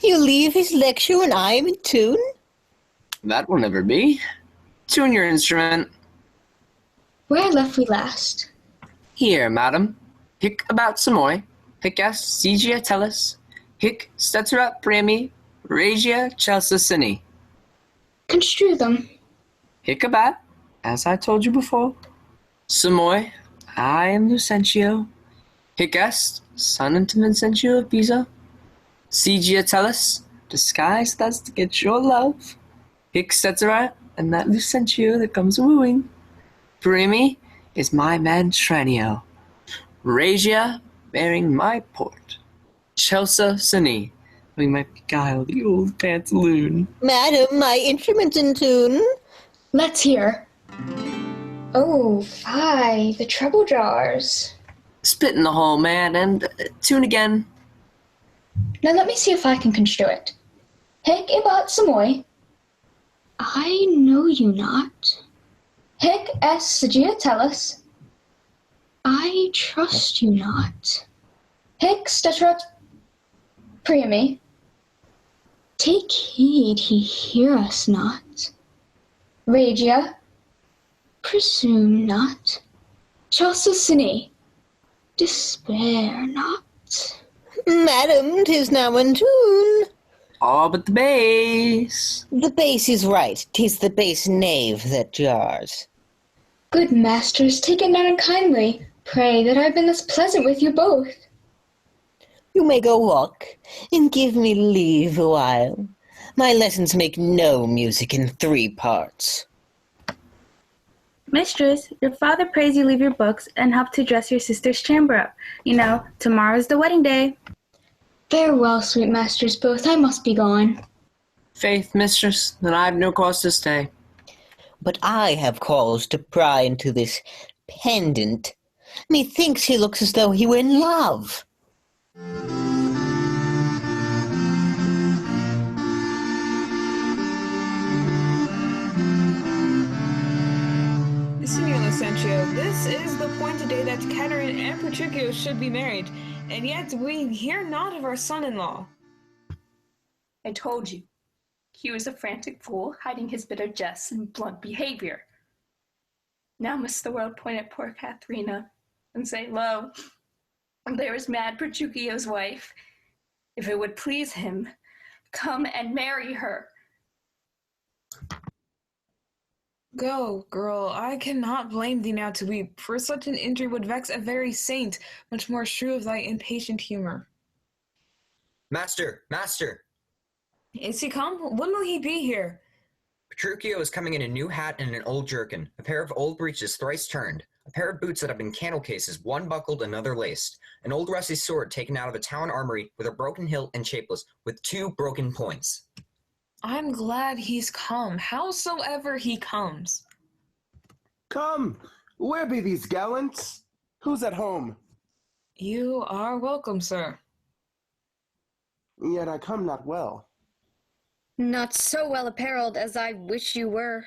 You leave his lecture when I am in tune? That will never be. Tune your instrument. Where left we last? Here, madam. Hic about Samoy. Hic est sigia tellus. Hic stetera premi. Regia Celsicini. Construe them. Hic about, as I told you before. Samoy, I am Lucentio. Hic est, son unto Vincentio of Pisa. Sigia tellus, disguised thus to get your love. Hic cetera, and that Lucentio that comes wooing. Primi is my Mantrennio. Regia bearing my port. Chelsea Sine, we might beguile the old pantaloon. Madam, my instrument's in tune. Let's hear. Oh, fie, the treble jars. Spit in the hole, man, and tune again. Now let me see if I can construe it. Hic ibat samoi. I know you not. Hic es sagia tellus. I trust you not. Hic steterat primi. Take heed he hear us not. Regia, presume not. Chelsea sine, despair not. Madam, 'tis now in tune. All but the bass. The bass is right. 'Tis the bass knave that jars. Good masters, take it not unkindly. Pray that I've been thus pleasant with you both. You may go walk, and give me leave a while. My lessons make no music in 3 parts. Mistress, your father prays you leave your books and help to dress your sister's chamber up. You know, tomorrow's the wedding day. Farewell, sweet masters both, I must be gone. Faith, mistress, then I have no cause to stay. But I have cause to pry into this pendant. Methinks he looks as though he were in love. Signor Lucentio, this is the appointed day that Caterina and Petruchio should be married, and yet we hear not of our son-in-law. I told you. He was a frantic fool, hiding his bitter jests and blunt behavior. Now must the world point at poor Katharina and say, lo, there is mad Petruchio's wife. If it would please him, come and marry her. Go, girl, I cannot blame thee now to weep, for such an injury would vex a very saint, much more shrew of thy impatient humor. Master! Master! Is he come? When will he be here? Petruchio is coming in a new hat and an old jerkin, a pair of old breeches thrice turned, a pair of boots that have been candle cases, one buckled, another laced, an old rusty sword taken out of a town armory with a broken hilt and shapeless, with 2 broken points. I'm glad he's come, howsoever he comes. Come, where be these gallants? Who's at home? You are welcome, sir. Yet I come not well. Not so well apparelled as I wish you were.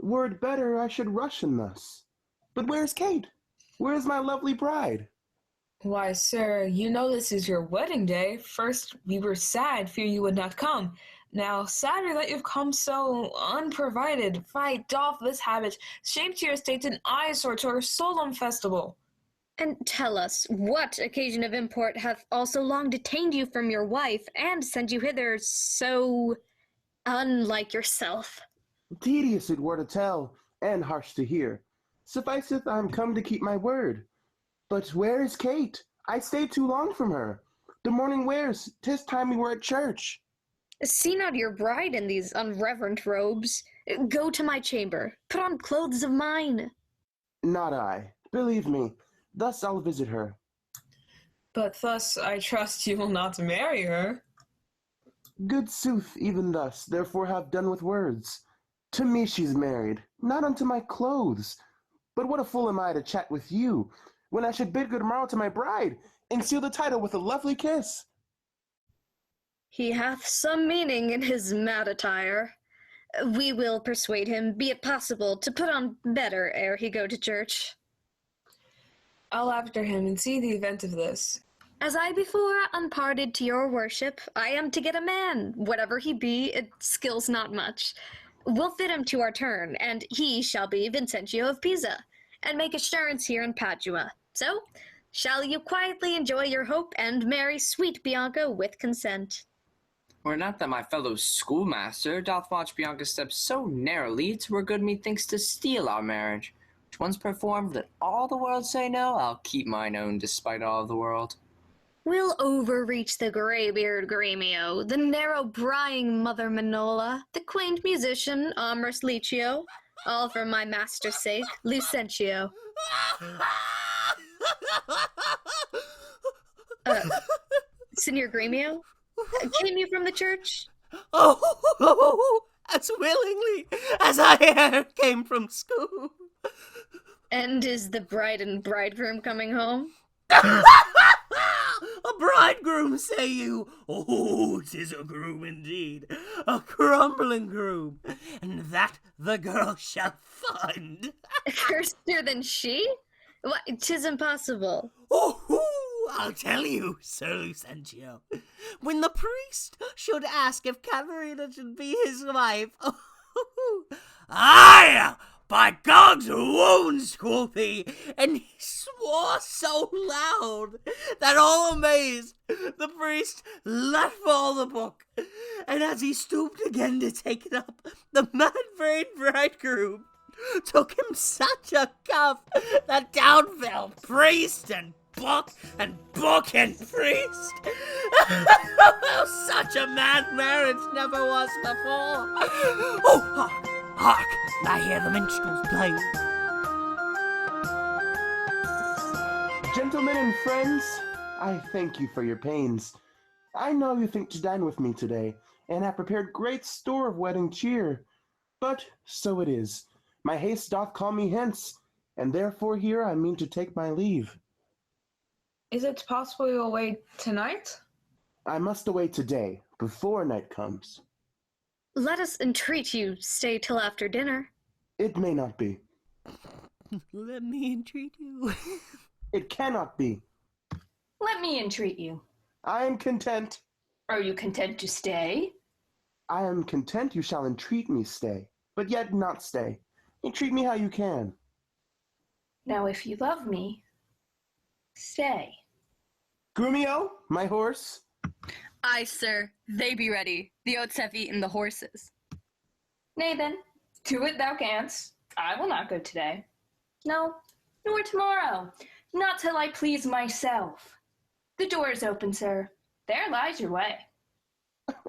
Were it better I should rush in thus. But where's Kate? Where is my lovely bride? Why, sir, you know this is your wedding day. First we were sad, fear you would not come. Now, sadder that you've come so unprovided. Fie, doff this habit. Shame to your estate and eyesore to our solemn festival. And tell us, what occasion of import hath also long detained you from your wife, and sent you hither so unlike yourself? Tedious it were to tell, and harsh to hear. Sufficeth I am come to keep my word. But where is Kate? I stayed too long from her. The morning wears, 'tis time we were at church. See not your bride in these unreverent robes. Go to my chamber, put on clothes of mine. Not I. Believe me, thus I'll visit her. But thus I trust you will not marry her. Good sooth, even thus, therefore have done with words. To me she's married, not unto my clothes. But what a fool am I to chat with you, when I should bid good morrow to my bride, and seal the title with a lovely kiss. He hath some meaning in his mad attire. We will persuade him, be it possible, to put on better ere he go to church. I'll after him and see the event of this. As I before unparted to your worship, I am to get a man, whatever he be, it skills not much. We'll fit him to our turn, and he shall be Vincentio of Pisa, and make assurance here in Padua. So, shall you quietly enjoy your hope, and marry sweet Bianca with consent? Were not that my fellow schoolmaster doth watch Bianca's steps so narrowly, 'twere good methinks to steal our marriage. Which once performed, let all the world say no, I'll keep mine own despite all the world. We'll overreach the graybeard Gremio, the narrow-brying Mother Manola, the quaint musician Amorous Licio, all for my master's sake, Lucentio. Senor Gremio? Came you from the church? Oh, as willingly as I came from school. And is the bride and bridegroom coming home? A bridegroom, say you? Oh, 'tis a groom indeed, a crumbling groom, and that the girl shall find. Curster than she? Why, 'tis impossible. Oh, I'll tell you, Sir Lucentio. When the priest should ask if Katharina should be his wife, aye, by God's wounds, quoth he, and he swore so loud that all amazed the priest let fall the book, and as he stooped again to take it up, the mad-brained bridegroom took him such a cuff that down fell priest and book and priest. Such a mad marriage never was before. Oh, hark, hark, I hear the minstrels play. Gentlemen and friends, I thank you for your pains. I know you think to dine with me today, and have prepared great store of wedding cheer. But so it is. My haste doth call me hence, and therefore here I mean to take my leave. Is it possible you'll wait tonight? I must away today, before night comes. Let us entreat you stay till after dinner. It may not be. Let me entreat you. It cannot be. Let me entreat you. I am content. Are you content to stay? I am content you shall entreat me stay, but yet not stay. Entreat me how you can. Now if you love me, stay. Grumio, my horse. Aye, sir. They be ready. The oats have eaten the horses. Nay then, to it thou canst. I will not go today. No, nor tomorrow. Not till I please myself. The door is open, sir. There lies your way.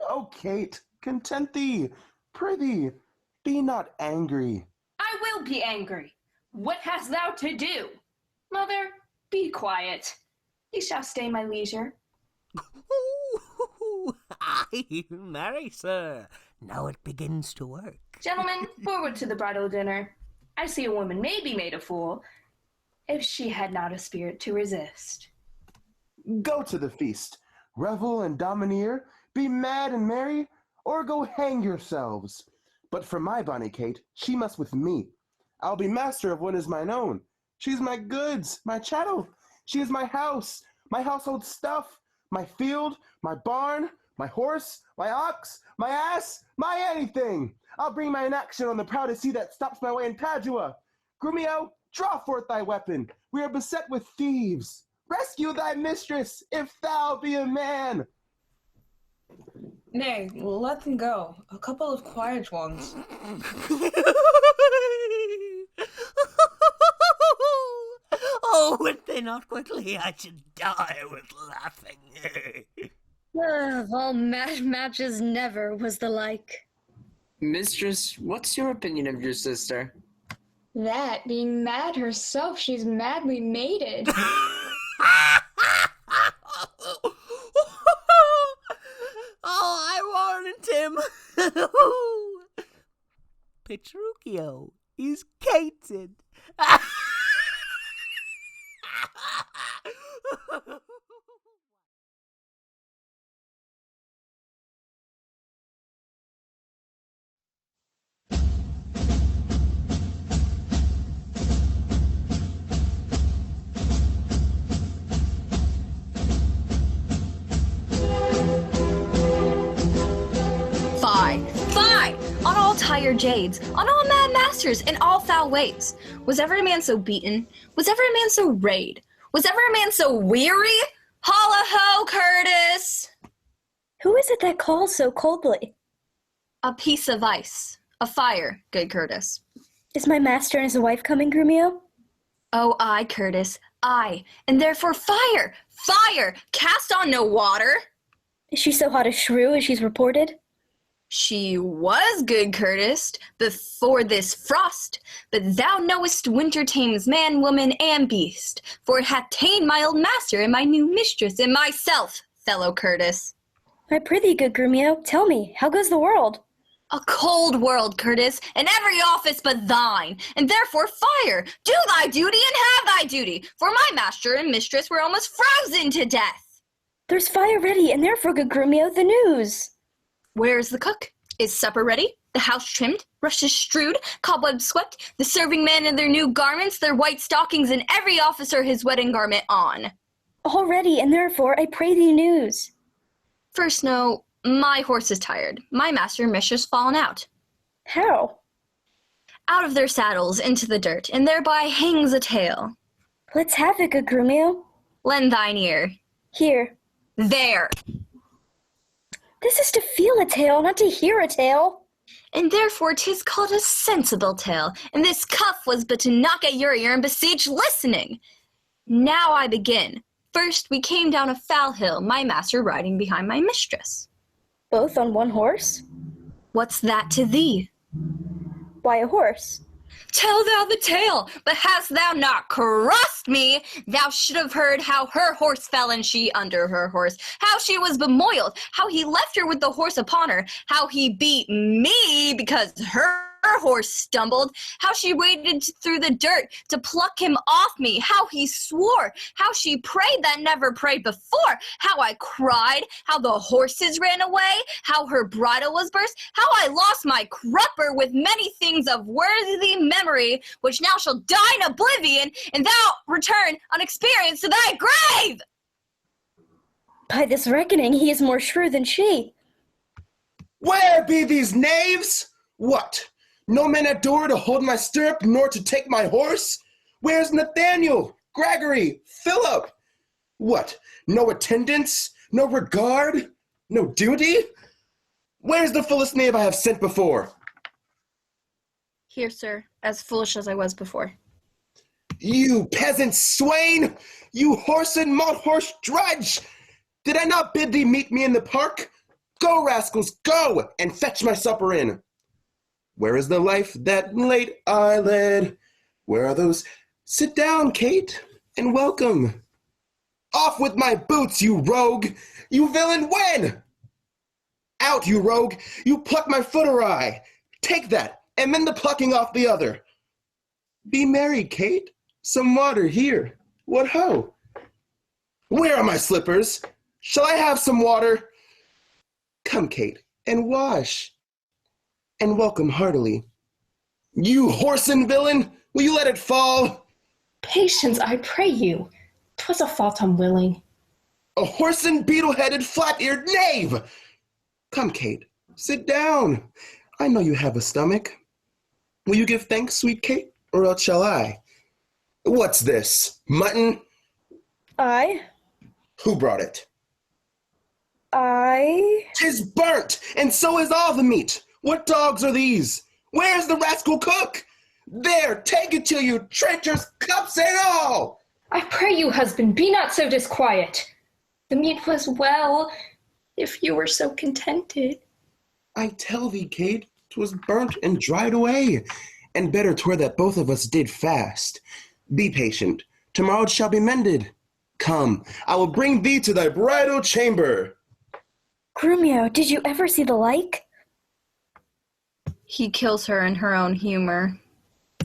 Oh, Kate, content thee. Prithee, be not angry. I will be angry. What hast thou to do? Mother, be quiet. Ye shall stay my leisure. Aye, marry, sir. Now it begins to work. Gentlemen, forward to the bridal dinner. I see a woman may be made a fool, if she had not a spirit to resist. Go to the feast. Revel and domineer, be mad and merry, or go hang yourselves. But for my bonny Kate, she must with me. I'll be master of what is mine own. She's my goods, my chattel. She is my house, my household stuff, my field, my barn, my horse, my ox, my ass, my anything. I'll bring mine action on the proudest sea that stops my way in Padua. Grumio, draw forth thy weapon. We are beset with thieves. Rescue thy mistress, if thou be a man. Nay, let them go. A couple of quiet ones. Oh, went they not quickly, I should die with laughing. Of all matches never was the like. Mistress, what's your opinion of your sister? That, being mad herself, she's madly mated. Oh, I warned him. Petruchio is cated. Fie! On all tired jades, on all mad masters, in all foul ways. Was ever a man so beaten? Was ever a man so rayed? Was ever a man so weary? Holla ho, Curtis! Who is it that calls so coldly? A piece of ice. A fire, good Curtis. Is my master and his wife coming, Romeo? Oh, aye, Curtis. Aye, and therefore fire! Fire! Cast on no water! Is she so hot as Shrew as she's reported? She was good, Curtis, before this frost, but thou knowest winter tames man, woman, and beast, for it hath ta'en my old master and my new mistress and myself, fellow Curtis. I prithee, good Romeo, tell me, how goes the world? A cold world, Curtis, in every office but thine, and therefore fire! Do thy duty and have thy duty, for my master and mistress were almost frozen to death. There's fire ready, and therefore, good Romeo, the news. Where's the cook? Is supper ready? The house trimmed? Rushes strewed? Cobwebs swept? The serving men in their new garments, their white stockings, and every officer his wedding garment on? All ready, and therefore I pray thee news. First know, my horse is tired. My master and mistress fallen out. How? Out of their saddles into the dirt, and thereby hangs a tale. Let's have it, good Romeo. Lend thine ear. Here. There. This is to feel a tale, not to hear a tale. And therefore 'tis called a sensible tale, and this cuff was but to knock at your ear and besiege listening. Now I begin. First we came down a foul hill, my master riding behind my mistress. Both on one horse? What's that to thee? Why a horse? Tell thou the tale, but hast thou not crossed me, thou should have heard how her horse fell and she under her horse, how she was bemoiled, how he left her with the horse upon her, how he beat me because her horse stumbled, how she waded through the dirt to pluck him off me, how he swore, how she prayed that never prayed before, how I cried, how the horses ran away, how her bridle was burst, how I lost my crupper with many things of worthy memory, which now shall die in oblivion, and thou return unexperienced to thy grave! By this reckoning, he is more shrew than she. Where be these knaves? What? No men at door to hold my stirrup, nor to take my horse? Where's Nathaniel, Gregory, Philip? What, no attendance, no regard, no duty? Where's the fullest knave I have sent before? Here, sir, as foolish as I was before. You peasant swain! You horse and malt horse drudge! Did I not bid thee meet me in the park? Go, rascals, go, and fetch my supper in. Where is the life that late I led? Where are those? Sit down, Kate, and welcome. Off with my boots, you rogue! You villain, when? Out, you rogue! You pluck my foot awry! Take that, and mend the plucking off the other. Be merry, Kate. Some water here. What ho? Where are my slippers? Shall I have some water? Come, Kate, and wash. And welcome heartily. You whoreson villain, will you let it fall? Patience, I pray you. 'Twas a fault unwilling. A whoreson, beetle-headed, flat-eared knave! Come, Kate, sit down. I know you have a stomach. Will you give thanks, sweet Kate, or else shall I? What's this, mutton? I? Who brought it? I? 'Tis burnt, and so is all the meat. What dogs are these? Where's the rascal cook? There, take it to you, traitors, cups and all! I pray you, husband, be not so disquiet. The meat was well, if you were so contented. I tell thee, Kate, 'twas burnt and dried away, and better 'twere that both of us did fast. Be patient, tomorrow it shall be mended. Come, I will bring thee to thy bridal chamber. Romeo, did you ever see the like? He kills her in her own humor.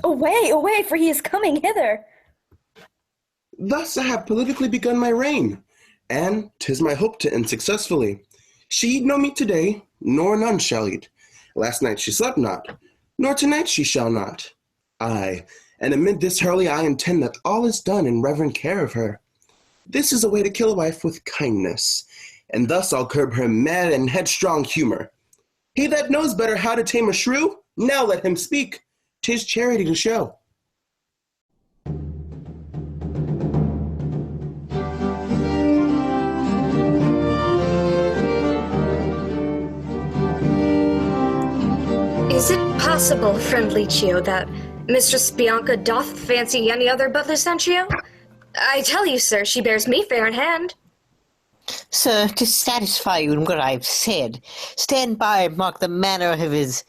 Away, away, for he is coming hither. Thus I have politically begun my reign, and 'tis my hope to end successfully. She eat no meat today, nor none shall eat. Last night she slept not, nor tonight she shall not. Aye, and amid this hurly I intend that all is done in reverent care of her. This is a way to kill a wife with kindness, and thus I'll curb her mad and headstrong humor. He that knows better how to tame a shrew, now let him speak. 'Tis charity to show. Is it possible, friend Licio, that Mistress Bianca doth fancy any other but Lucentio? I tell you, sir, she bears me fair in hand. Sir, to satisfy you in what I have said, stand by and mark the manner of his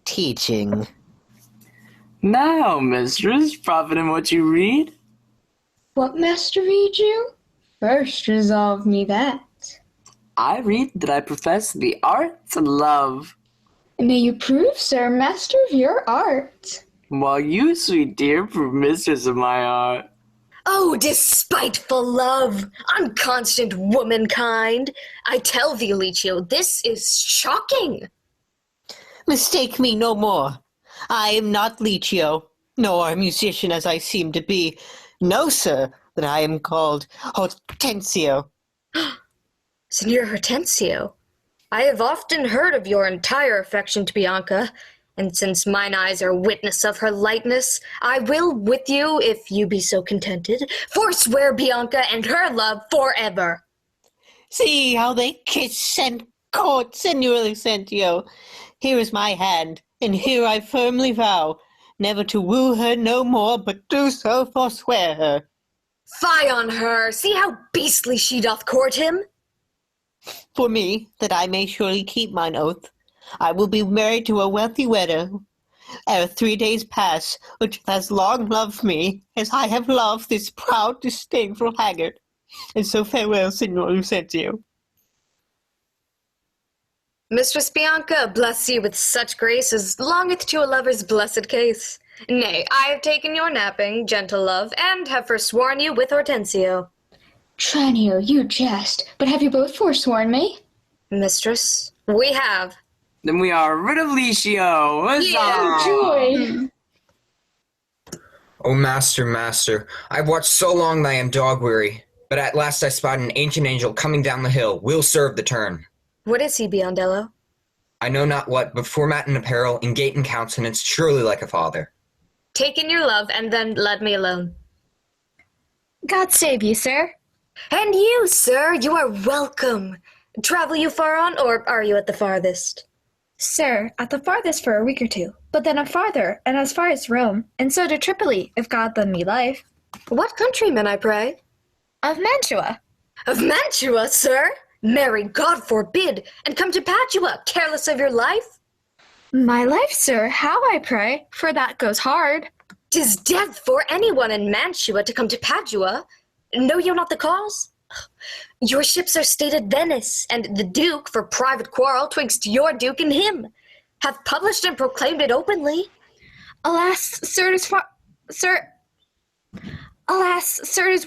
teaching. Now, mistress, profit in what you read. What master read you? First resolve me that. I read that I profess the art of love. May you prove, sir, master of your art. While you, sweet dear, prove mistress of my art. Oh, despiteful love, unconstant womankind! I tell thee, Licio, this is shocking. Mistake me no more. I am not Licio, nor a musician as I seem to be. Know, sir, that I am called Hortensio. Signor Hortensio, I have often heard of your entire affection to Bianca, and since mine eyes are witness of her lightness, I will, with you, if you be so contented, forswear Bianca and her love forever. See how they kiss and court, Signor Lucentio. Here is my hand, and here I firmly vow, never to woo her no more, but do so forswear her. Fie on her! See how beastly she doth court him! For me, that I may surely keep mine oath, I will be married to a wealthy widow, ere 3 days pass, which has long loved me, as I have loved this proud, disdainful haggard. And so farewell, Signor Lucentio. Mistress Bianca, bless you with such grace as longeth to a lover's blessed case. Nay, I have taken your napping, gentle love, and have forsworn you with Hortensio. Tranio, you jest, but have you both forsworn me? Mistress, we have. Then we are rid of Licio. Huzzah! Yeah, joy! Oh, master, master, I've watched so long that I am dog-weary, but at last I spot an ancient angel coming down the hill. Will serve the turn. What is he, Biondello? I know not what, but format and apparel, in gait and countenance, surely like a father. Take in your love, and then let me alone. God save you, sir. And you, sir, you are welcome. Travel you far on, or are you at the farthest? Sir, at the farthest for a week or two, but then farther, and as far as Rome, and so to Tripoli, if God lend me life. What countryman, I pray? Of Mantua. Of Mantua, sir? Marry, God forbid, and come to Padua, careless of your life? My life, sir, how, I pray, for that goes hard. 'Tis death for anyone in Mantua to come to Padua. Know you not the cause? Your ships are stayed at Venice, and the Duke, for private quarrel twixt your Duke and him, hath published and proclaimed it openly. Alas, sir, it is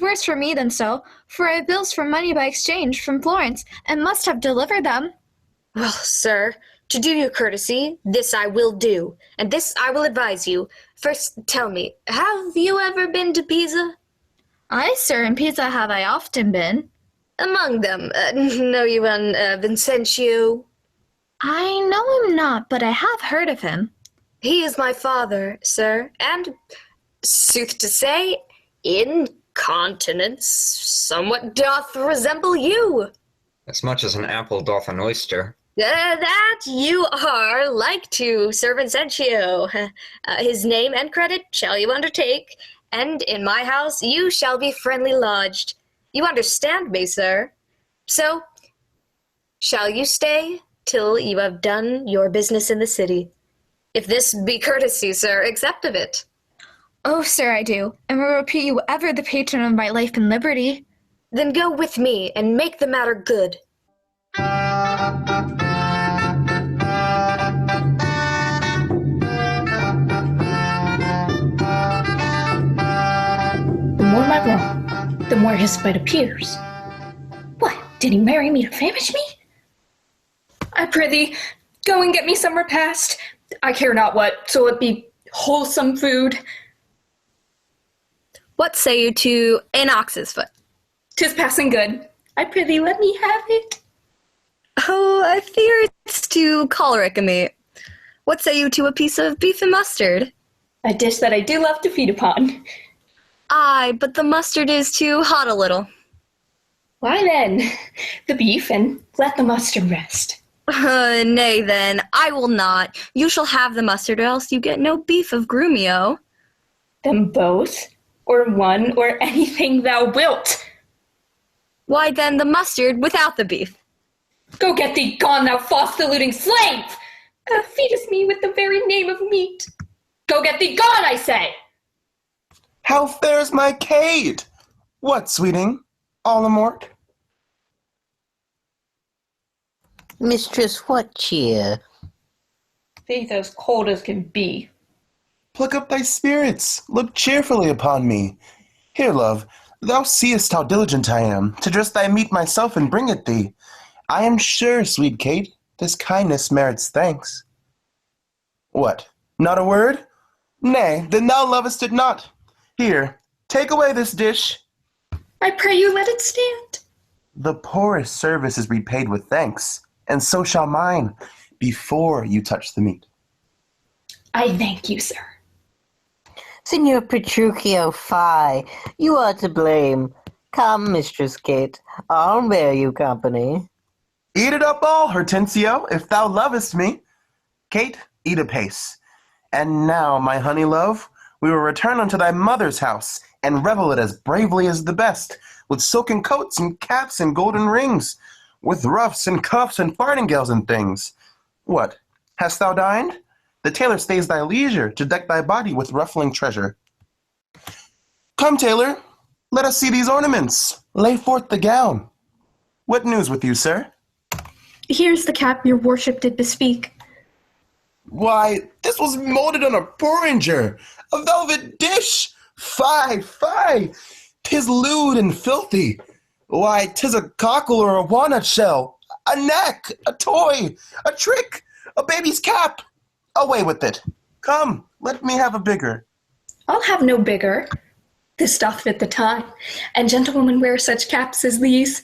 worse for me than so, for I have bills for money by exchange from Florence, and must have delivered them. Well, sir, to do you courtesy, this I will do, and this I will advise you. First, tell me, have you ever been to Pisa? Aye, sir, in Pisa have I often been. Among them, know you one Vincentio? I know him not, but I have heard of him. He is my father, sir, and, sooth to say, in countenance somewhat doth resemble you. As much as an apple doth an oyster. That you are like to Sir Vincentio. His name and credit shall you undertake, and in my house you shall be friendly lodged. You understand me, sir? So, shall you stay till you have done your business in the city? If this be courtesy, sir, accept of it. Oh, sir, I do, and will repeat you ever the patron of my life and liberty. Then go with me, and make the matter good. The more am I wrong, the more his spite appears. What, did he marry me to famish me? I prithee, go and get me some repast. I care not what, so it be wholesome food. What say you to an ox's foot? 'Tis passing good. I prithee, let me have it. Oh, I fear it's too choleric a me. What say you to a piece of beef and mustard? A dish that I do love to feed upon. Aye, but the mustard is too hot a little. Why then, the beef, and let the mustard rest. Nay then, I will not. You shall have the mustard, or else you get no beef of Grumio. Them both? or one, or anything thou wilt. Why then the mustard without the beef? Go get thee gone, thou false-deluding slave! Thou feedest me with the very name of meat. Go get thee gone, I say! How fares my Kate? What, sweeting? All amort? Mistress, what cheer? Faith as cold as can be. Pluck up thy spirits, look cheerfully upon me. Here, love, thou seest how diligent I am, to dress thy meat myself and bring it thee. I am sure, sweet Kate, this kindness merits thanks. What, not a word? Nay, then thou lovest it not. Here, take away this dish. I pray you let it stand. The poorest service is repaid with thanks, and so shall mine, before you touch the meat. I thank you, sir. Signor Petruchio, fie, you are to blame. Come, Mistress Kate, I'll bear you company. Eat it up all, Hortensio, if thou lovest me. Kate, eat apace. And now, my honey love, we will return unto thy mother's house, and revel it as bravely as the best, with silken coats and caps and golden rings, with ruffs and cuffs and farthingales and things. What, hast thou dined? The tailor stays thy leisure to deck thy body with ruffling treasure. Come, tailor, let us see these ornaments. Lay forth the gown. What news with you, sir? Here's the cap your worship did bespeak. Why, this was molded on a porringer, a velvet dish. Fie, fie, 'tis lewd and filthy. Why, 'tis a cockle or a walnut shell, a neck, a toy, a trick, a baby's cap. Away with it. Come, let me have a bigger. I'll have no bigger. This doth fit the time, and gentlewomen wear such caps as these.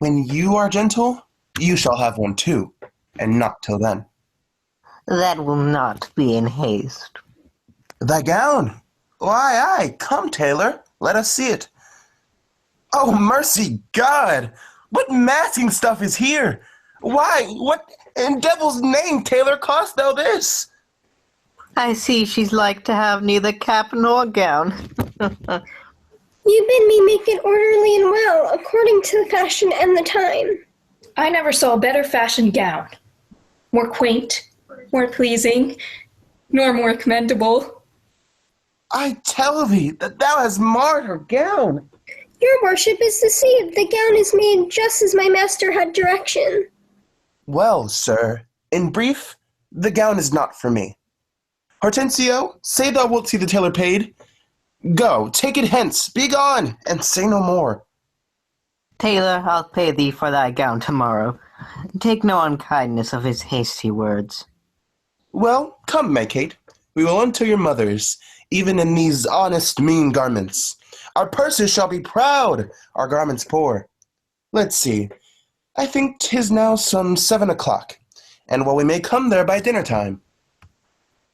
When you are gentle, you shall have one too, and not till then. That will not be in haste. Thy gown? Why, aye, come, tailor, let us see it. Oh, mercy God! What masking stuff is here? Why, what in devil's name, tailor, cost thou this? I see she's like to have neither cap nor gown. You bid me make it orderly and well, according to the fashion and the time. I never saw a better fashioned gown. More quaint, more pleasing, nor more commendable. I tell thee that thou hast marred her gown. Your worship is deceived. The gown is made just as my master had direction. Well, sir, in brief, the gown is not for me. Hortensio, say thou wilt see the tailor paid. Go, take it hence, be gone, and say no more. Tailor, I'll pay thee for thy gown tomorrow. Take no unkindness of his hasty words. Well, come, my Kate, we will unto your mother's, even in these honest, mean garments. Our purses shall be proud, our garments poor. Let's see, I think 'tis now some 7 o'clock, and well, we may come there by dinner time.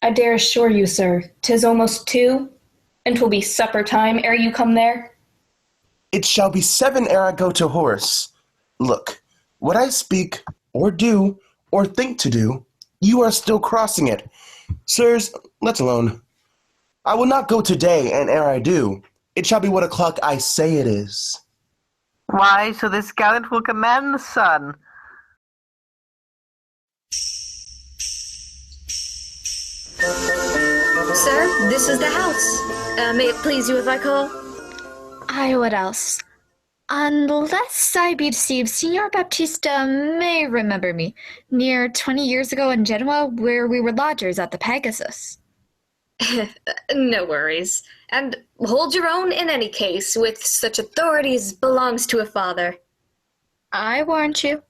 I dare assure you, sir, 'tis almost 2, and 'twill be supper time ere you come there. It shall be 7 ere I go to horse. Look, what I speak, or do, or think to do, you are still crossing it. Sirs, let's alone. I will not go today, and ere I do, it shall be what o'clock I say it is. Why, so this gallant will command the sun. Sir, this is the house. May it please you if I call? Aye, what else? Unless I be deceived, Signor Baptista may remember me, near 20 years ago in Genoa, where we were lodgers at the Pegasus. No worries. And hold your own in any case, with such authority as belongs to a father. I warrant you.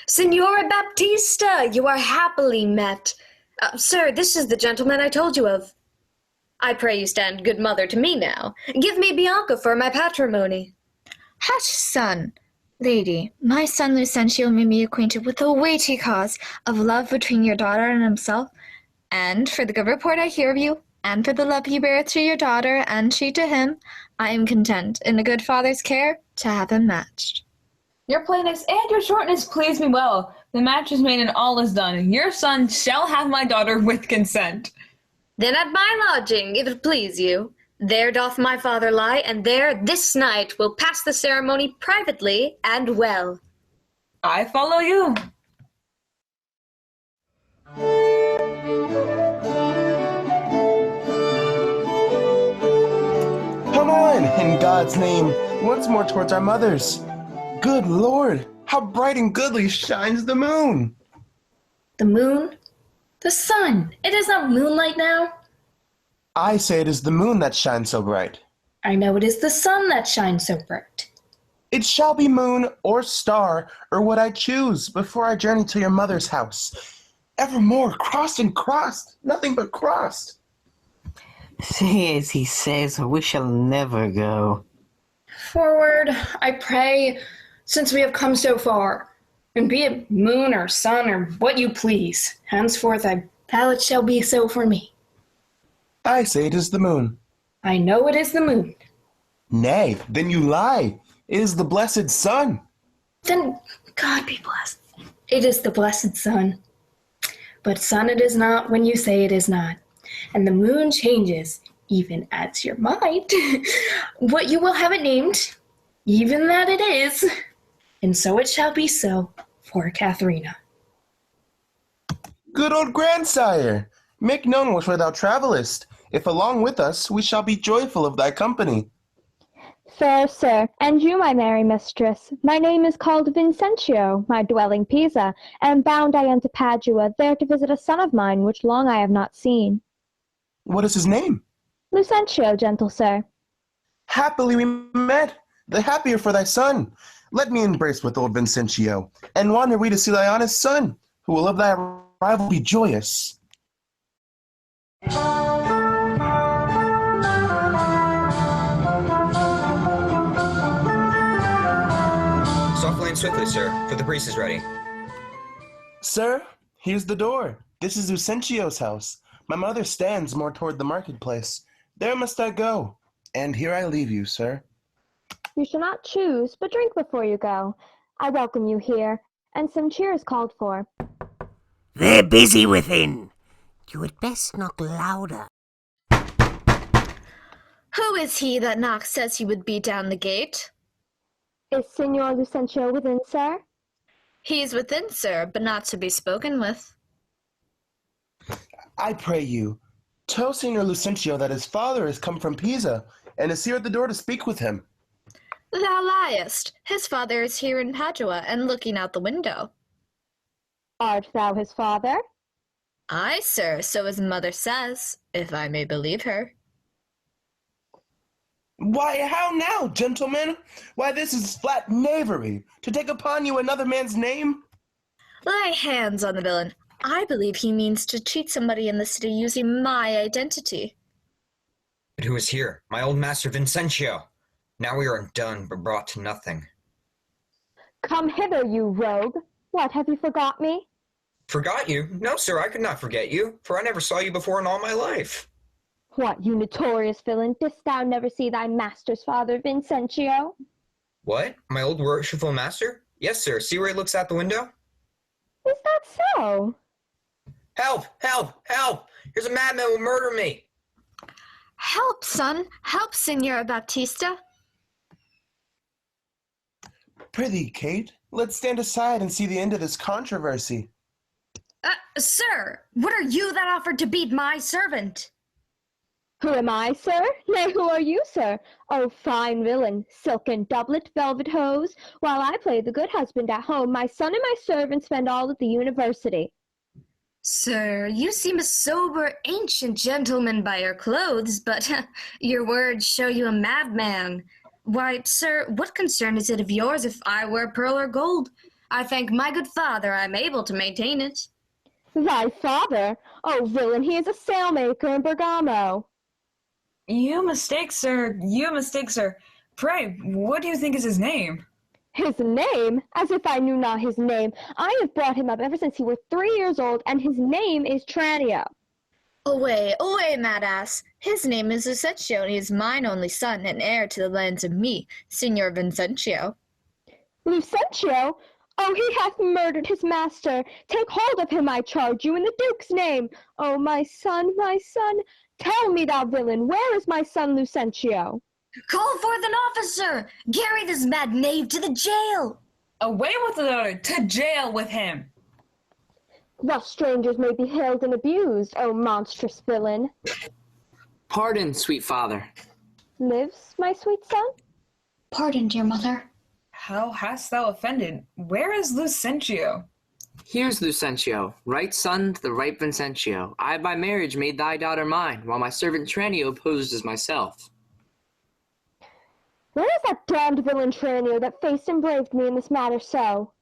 Signora Baptista, you are happily met. Sir, this is the gentleman I told you of. I pray you stand good mother to me now. Give me Bianca for my patrimony. Hush, son. Lady, my son Lucentio made me acquainted with the weighty cause of love between your daughter and himself, and for the good report I hear of you, and for the love he beareth to your daughter, and she to him, I am content, in a good father's care, to have him matched. Your plainness and your shortness please me well. The match is made and all is done. Your son shall have my daughter with consent. Then at my lodging, if it please you. There doth my father lie, and there this night will pass the ceremony privately and well. I follow you. Come on, in God's name, once more towards our mothers. Good Lord, how bright and goodly shines the moon! The moon? The sun! It is not moonlight now. I say it is the moon that shines so bright. I know it is the sun that shines so bright. It shall be moon or star, or what I choose, before I journey to your mother's house. Evermore crossed and crossed, nothing but crossed. Say as he says, or we shall never go. Forward, I pray, since we have come so far, and be it moon or sun or what you please, henceforth I vow it shall be so for me. I say it is the moon. I know it is the moon. Nay, then you lie. It is the blessed sun. Then God be blessed. It is the blessed sun. But sun it is not when you say it is not. And the moon changes, even as your mind, what you will have it named, even that it is. And so it shall be so for Katharina. Good old grandsire, make known which way thou travellest. If along with us, we shall be joyful of thy company. Fair sir, and you, my merry mistress, my name is called Vincentio, my dwelling Pisa, and bound I unto Padua, there to visit a son of mine, which long I have not seen. What is his name? Lucentio, gentle sir. Happily we met, the happier for thy son. Let me embrace with old Vincentio, and wander we to see thy honest son, who will of thy arrival be joyous. Softly and swiftly, sir, for the priest is ready. Sir, here's the door. This is Lucentio's house. My mother stands more toward the marketplace. There must I go, and here I leave you, sir. You shall not choose, but drink before you go. I welcome you here, and some cheer is called for. They're busy within. You had best knock louder. Who is he that Knox says he would beat down the gate? Is Signor Lucentio within, sir? He's within, sir, but not to be spoken with. I pray you, tell Signor Lucentio that his father has come from Pisa, and is here at the door to speak with him. Thou liest. His father is here in Padua, and looking out the window. Art thou his father? Aye, sir, so his mother says, if I may believe her. Why, how now, gentlemen? Why, this is flat knavery, to take upon you another man's name. Lay hands on the villain. I believe he means to cheat somebody in the city using my identity. But who is here? My old master Vincentio. Now we are undone, but brought to nothing. Come hither, you rogue. What, have you forgot me? Forgot you? No, sir, I could not forget you, for I never saw you before in all my life. What, you notorious villain, didst thou never see thy master's father, Vincentio? What? My old worshipful master? Yes, sir. See where he looks out the window? Is that so? Help! Help! Help! Here's a madman who will murder me! Help, son! Help, Signora Baptista! Prithee, Kate, let's stand aside and see the end of this controversy. Sir, what are you that offered to beat my servant? Who am I, sir? Nay, who are you, sir? Oh, fine villain, silken doublet, velvet hose. While I play the good husband at home, my son and my servant spend all at the university. Sir, you seem a sober, ancient gentleman by your clothes, but your words show you a madman. Why, sir, what concern is it of yours if I wear pearl or gold? I thank my good father I am able to maintain it. Thy father? Oh, villain, he is a sailmaker in Bergamo. You mistake, sir. You mistake, sir. Pray, what do you think is his name? His name? As if I knew not his name. I have brought him up ever since he was 3 years old, and his name is Tranio. Away, away, mad ass. His name is Lucentio, and he is mine only son, and heir to the lands of me, Signor Vincentio. Lucentio? Oh, he hath murdered his master. Take hold of him, I charge you, in the Duke's name. Oh, my son, tell me, thou villain, where is my son Lucentio? Call forth an officer! Carry this mad knave to the jail! Away with the daughter! To jail with him! Thus strangers may be hailed and abused, O monstrous villain. Pardon, sweet father. Lives, my sweet son? Pardon, dear mother. How hast thou offended? Where is Lucentio? Here's Lucentio, right son to the right Vincentio. I by marriage made thy daughter mine, while my servant Tranio posed as myself. Where is that damned villain Tranio that faced and braved me in this matter so?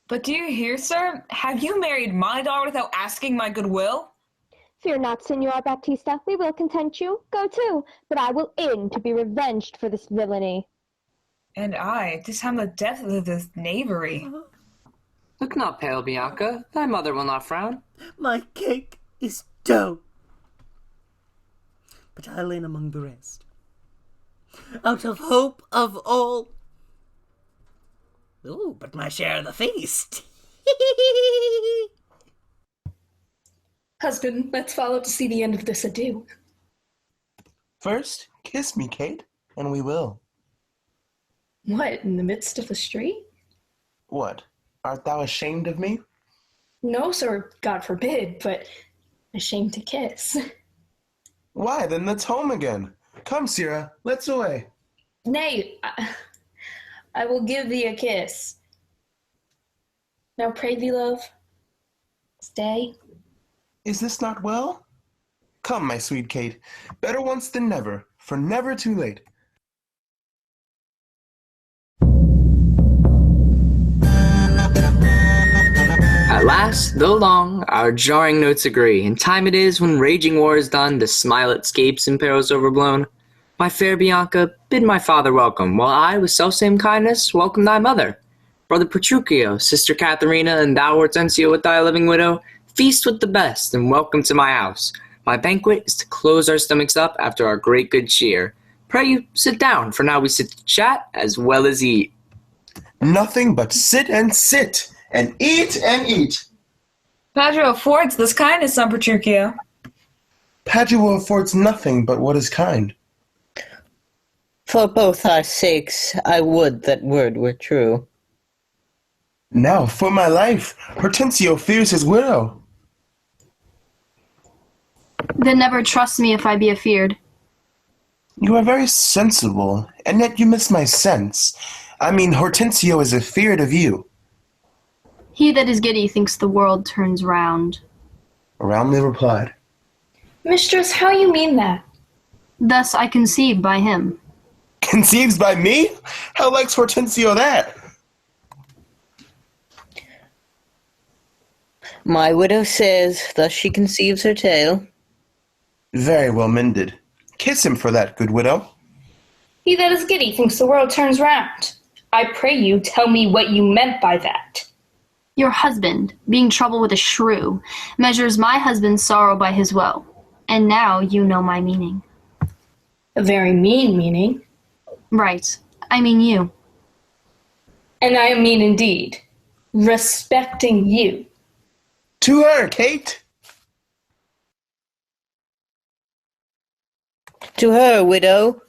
But do you hear, sir? Have you married my daughter without asking my goodwill? Fear not, Signor Baptista, we will content you. Go to, but I will in to be revenged for this villainy. And I, to time the death of this knavery. Look not pale, Bianca. Thy mother will not frown. My cake is dough. But I'll in among the rest. Out of hope of all. Ooh, but my share of the feast. Husband, let's follow to see the end of this ado. First, kiss me, Kate, and we will. What, in the midst of the street? What? Art thou ashamed of me? No, sir, God forbid, but ashamed to kiss. Why, then let's home again. Come, Sirrah, let's away. Nay, I will give thee a kiss. Now pray thee, love, stay. Is this not well? Come, my sweet Kate, better once than never, for never too late. At last, though long, our jarring notes agree, and time it is when raging war is done, to smile at scapes and perils overblown. My fair Bianca, bid my father welcome, while I, with selfsame kindness, welcome thy mother. Brother Petruchio, sister Katharina, and thou, Hortensio, with thy living widow, feast with the best, and welcome to my house. My banquet is to close our stomachs up after our great good cheer. Pray you, sit down, for now we sit to chat as well as eat. Nothing but sit, and eat. Padua affords this kindness, son Petruchio. Padua affords nothing but what is kind. For both our sakes, I would that word were true. Now, for my life, Hortensio fears his widow. Then never trust me if I be afeard. You are very sensible, and yet you miss my sense. I mean, Hortensio is afeard of you. He that is giddy thinks the world turns round. Roundly replied. Mistress, how you mean that? Thus I conceive by him. Conceives by me? How likes Hortensio that? My widow says, thus she conceives her tale. Very well mended. Kiss him for that, good widow. He that is giddy thinks the world turns round. I pray you, tell me what you meant by that. Your husband, being troubled with a shrew, measures my husband's sorrow by his woe. And now you know my meaning. A very mean meaning. Right. I mean you. And I mean indeed. Respecting you. To her, Kate! To her, widow.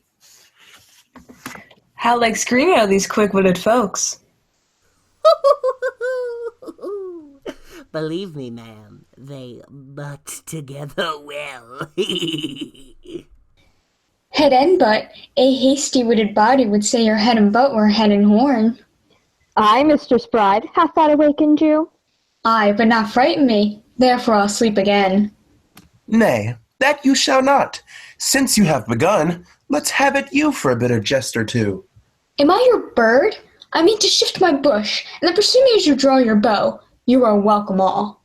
How like Screamio, these quick-witted folks. Believe me, ma'am, they butt together well. Head and butt, a hasty-witted body would say your head and butt were head and horn. Aye, Mistress Bride, hath that awakened you? Aye, but not frighten me, therefore I'll sleep again. Nay, that you shall not. Since you have begun, let's have it you for a bit of jest or two. Am I your bird? I mean to shift my bush, and then pursue me as you draw your bow. You are welcome all.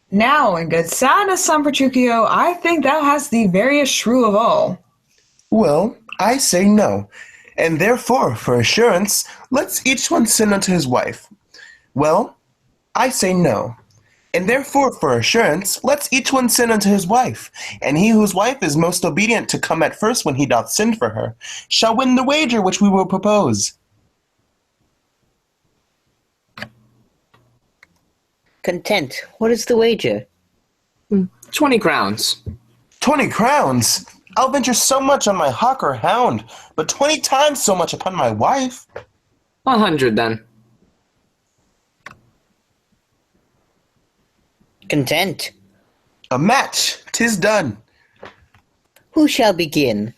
Now, in good soundness, son Petruchio, I think thou hast the veriest shrew of all. Well, I say no, and therefore, for assurance, let's each one send unto his wife. Well, I say no, and therefore, for assurance, let's each one send unto his wife, and he whose wife is most obedient to come at first when he doth send for her, shall win the wager which we will propose. Content. What is the wager? 20 crowns. 20 crowns? I'll venture so much on my hawk or hound, but 20 times so much upon my wife. 100 then. Content. A match. 'Tis done. Who shall begin?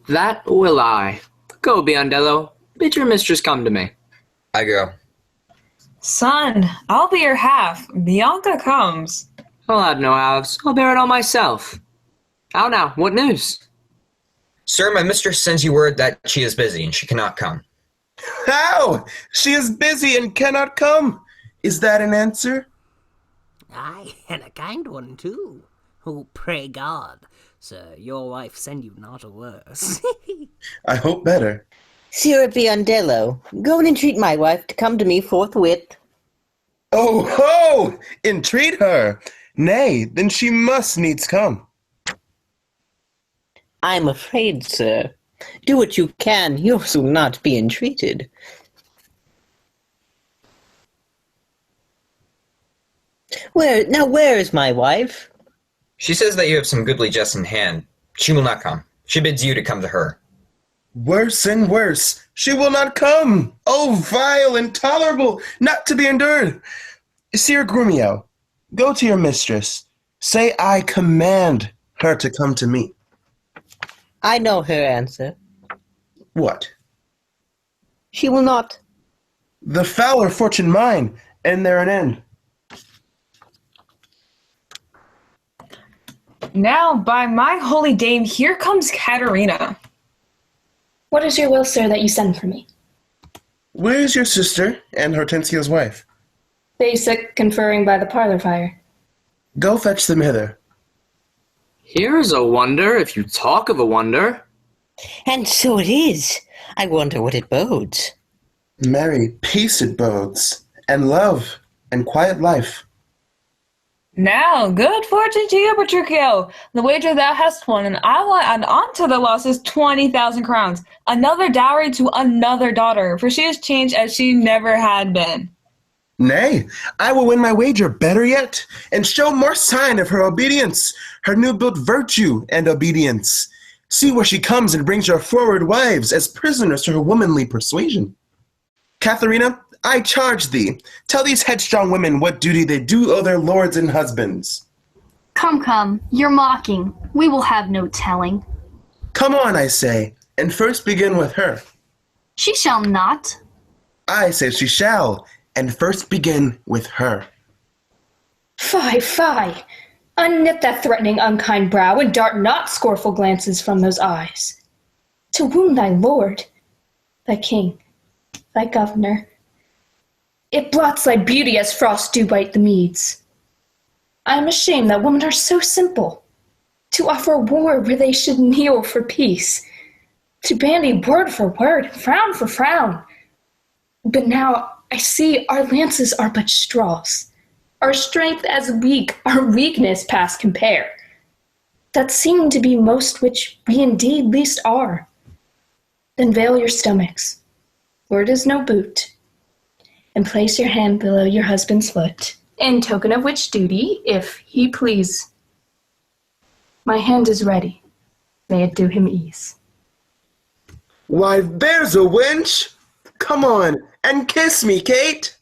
That will I. Go, Biondello. Bid your mistress come to me. I go. Son, I'll be your half. Bianca comes. I'll have no halves. I'll bear it all myself. How now? What news? Sir, my mistress sends you word that she is busy and she cannot come. How? She is busy and cannot come. Is that an answer? Aye, and a kind one, too. Oh, pray God, sir, your wife send you not a worse. I hope better. Sir Biondello, go and entreat my wife to come to me forthwith. Oh ho! Entreat her! Nay, then she must needs come. I'm afraid, sir. Do what you can, yours will not be entreated. Where is my wife? She says that you have some goodly jests in hand. She will not come. She bids you to come to her. Worse and worse. She will not come. Oh, vile, intolerable, not to be endured. Sir Romeo, go to your mistress. Say I command her to come to me. I know her answer. What? She will not. The fouler fortune mine, and there an end. Now, by my holy dame, here comes Katerina. What is your will, sir, that you send for me? Where is your sister and Hortensio's wife? Basic, conferring by the parlor fire. Go fetch them hither. Here's a wonder, if you talk of a wonder. And so it is. I wonder what it bodes. Merry peace it bodes, and love, and quiet life. Now, good fortune to you, Petruchio. The wager thou hast won, and I will add on to the losses 20,000 crowns, another dowry to another daughter, for she is changed as she never had been. Nay, I will win my wager better yet, and show more sign of her obedience, her new-built virtue and obedience. See where she comes and brings your forward wives as prisoners to her womanly persuasion. Katharina, I charge thee, tell these headstrong women what duty they do owe their lords and husbands. Come, you're mocking. We will have no telling. Come on, I say, and first begin with her. She shall not. I say she shall, and first begin with her. Fie! Unknit that threatening, unkind brow, and dart not scornful glances from those eyes. To wound thy lord, thy king, thy governor, it blots thy beauty as frost do bite the meads. I am ashamed that women are so simple, to offer war where they should kneel for peace, to bandy word for word, frown for frown. But now I see our lances are but straws, our strength as weak, our weakness past compare. That seem to be most which we indeed least are. Then veil your stomachs, for it is no boot, and place your hand below your husband's foot, in token of which duty, if he please. My hand is ready, may it do him ease. Why, there's a wench! Come on, and kiss me, Kate!